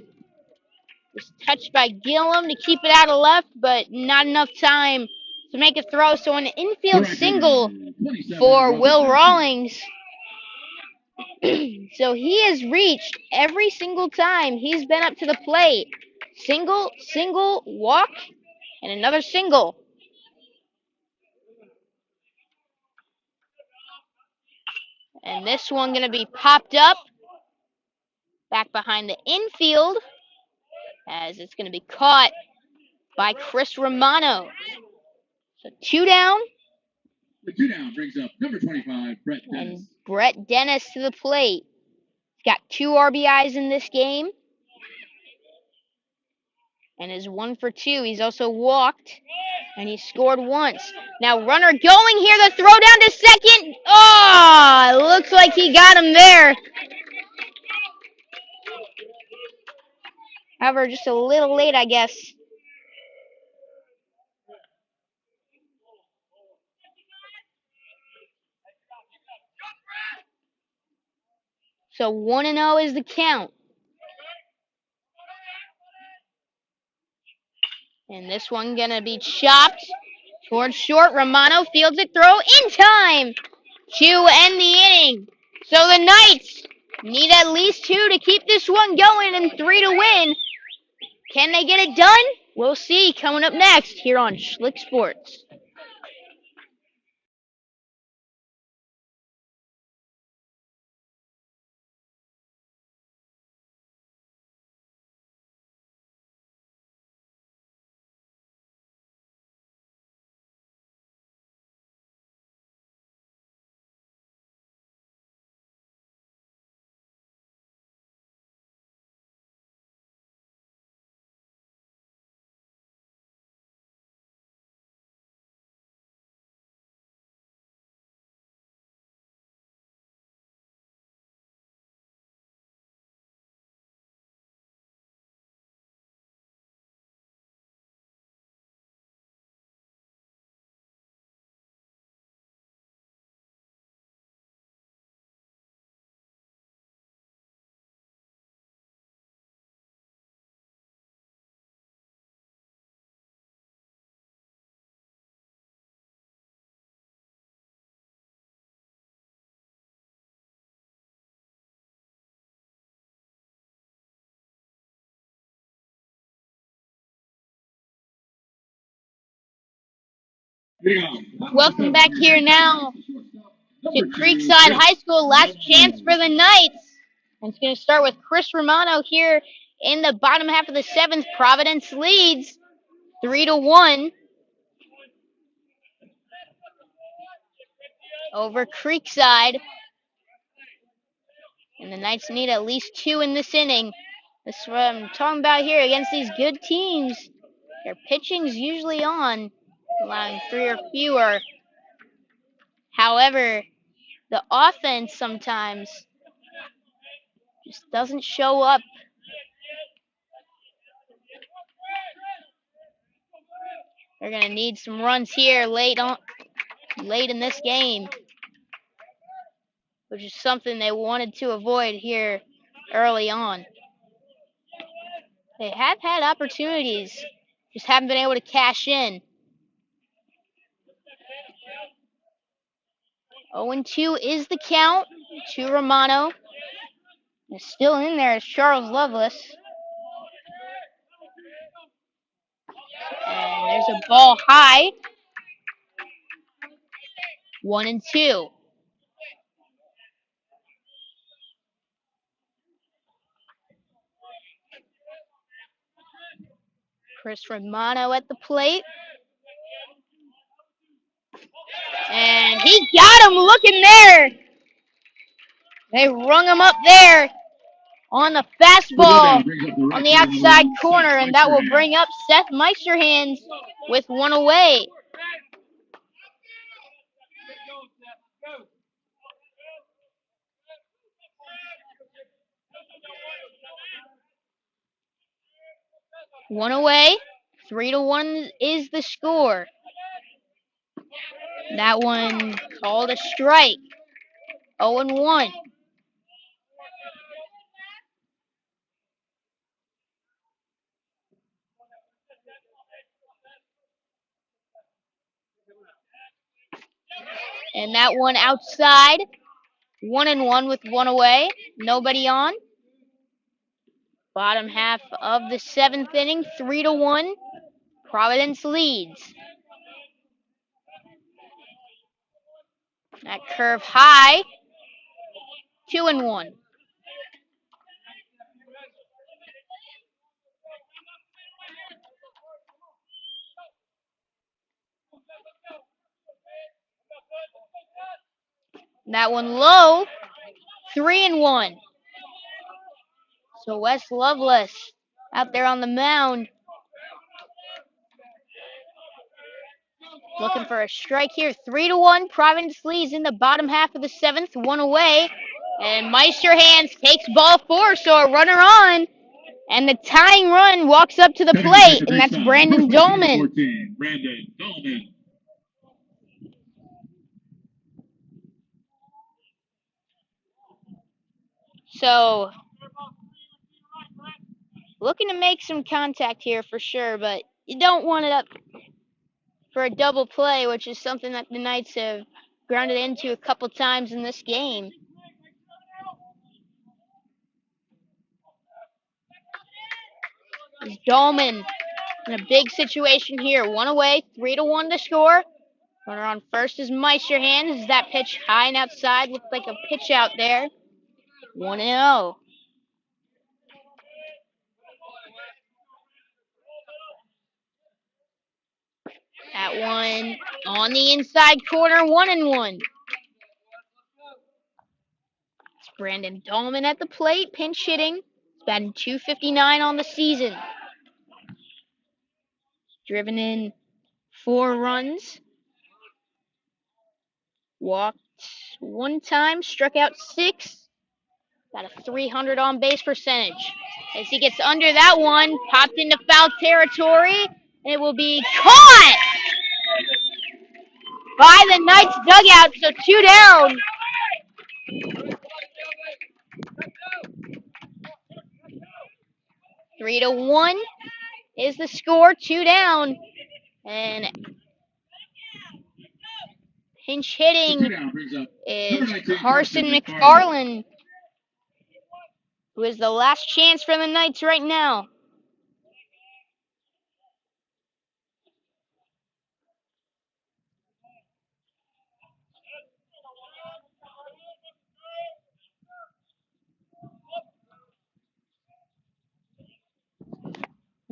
S3: was touched by Gillum to keep it out of left, but not enough time to make a throw. So an infield single for Will Rawlings. So he has reached every single time he's been up to the plate. Single, single, walk, and another single. And this one going to be popped up back behind the infield as it's going to be caught by Chris Romano. So 2 down.
S2: The 2 down brings up number 25, Brett Dennis.
S3: And Brett Dennis to the plate. He's got 2 RBIs in this game. And is 1 for 2. He's also walked. And he scored once. Now runner going here. The throw down to second. Oh, looks like he got him there. However, just a little late, I guess. So 1-0 is the count. And this one gonna be chopped towards short. Romano fields it, throw in time to end the inning. So the Knights need at least 2 to keep this one going and 3 to win. Can they get it done? We'll see coming up next here on Schlick Sports. Welcome back here now to Creekside High School. Last chance for the Knights. And it's going to start with Chris Romano here in the bottom half of the seventh. Providence leads 3-1 over Creekside. And the Knights need at least 2 in this inning. This is what I'm talking about here against these good teams. Their pitching's usually on, allowing 3 or fewer. However, the offense sometimes just doesn't show up. They're going to need some runs here late in this game, which is something they wanted to avoid here early on. They have had opportunities, just haven't been able to cash in. 0-2 is the count to Romano. And still in there is Charles Lovelace. And there's a ball high. 1-2. Chris Romano at the plate. And he got him looking there. They rung him up there on the fastball on the outside corner, and that will bring up Seth Meisterhands with one away. One away. 3-1 is the score. That one called a strike. 0-1. And that one outside. 1-1 with one away. Nobody on. Bottom half of the 7th inning. 3-1. Providence leads. That curve high. 2-1. That one low. 3-1. So Wes Lovelace out there on the mound. Looking for a strike here. 3-1. Providence leads in the bottom half of the 7th. One away. And Meisterhands takes ball 4, so a runner on. And the tying run walks up to the plate, and that's Brandon Dolman.
S2: Brandon Dolman.
S3: So, looking to make some contact here for sure, but you don't want it up for a double play, which is something that the Knights have grounded into a couple times in this game. Dolman in a big situation here. One away, 3-1 to score. Runner on first is Meisterhands. That pitch high and outside looked like a pitch out there. 1-0. That one on the inside corner, 1-1. It's Brandon Dolman at the plate, pinch hitting. He's batting .259 on the season. Driven in 4 runs. Walked 1 time, struck out 6. Got a .300 on base percentage. As he gets under that one, popped into foul territory, and it will be caught by the Knights dugout, so 2 down. Three to 1 is the score, 2 down. And pinch hitting is Carson McFarland, who is the last chance for the Knights right now.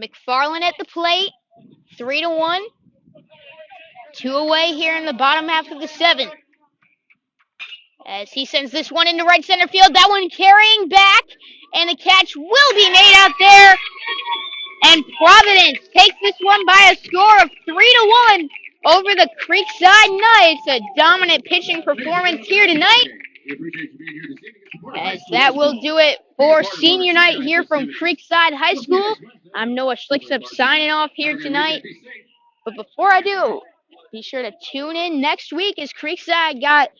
S3: McFarland at the plate, 3-1. 2 away here in the bottom half of the 7th. As he sends this one into right center field, that one carrying back, and the catch will be made out there. And Providence takes this one by a score of 3-1. over the Creekside Knights. A dominant pitching performance here tonight. As that will do it for senior night here from Creekside High School. I'm Noah Schlicksup signing off here tonight. But before I do, be sure to tune in next week as Creekside got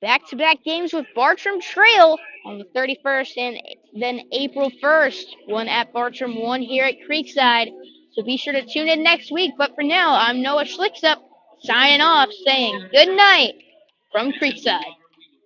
S3: back-to-back games with Bartram Trail on the 31st and then April 1st. One at Bartram, one here at Creekside. So be sure to tune in next week. But for now, I'm Noah Schlicksup signing off saying good night from Creekside.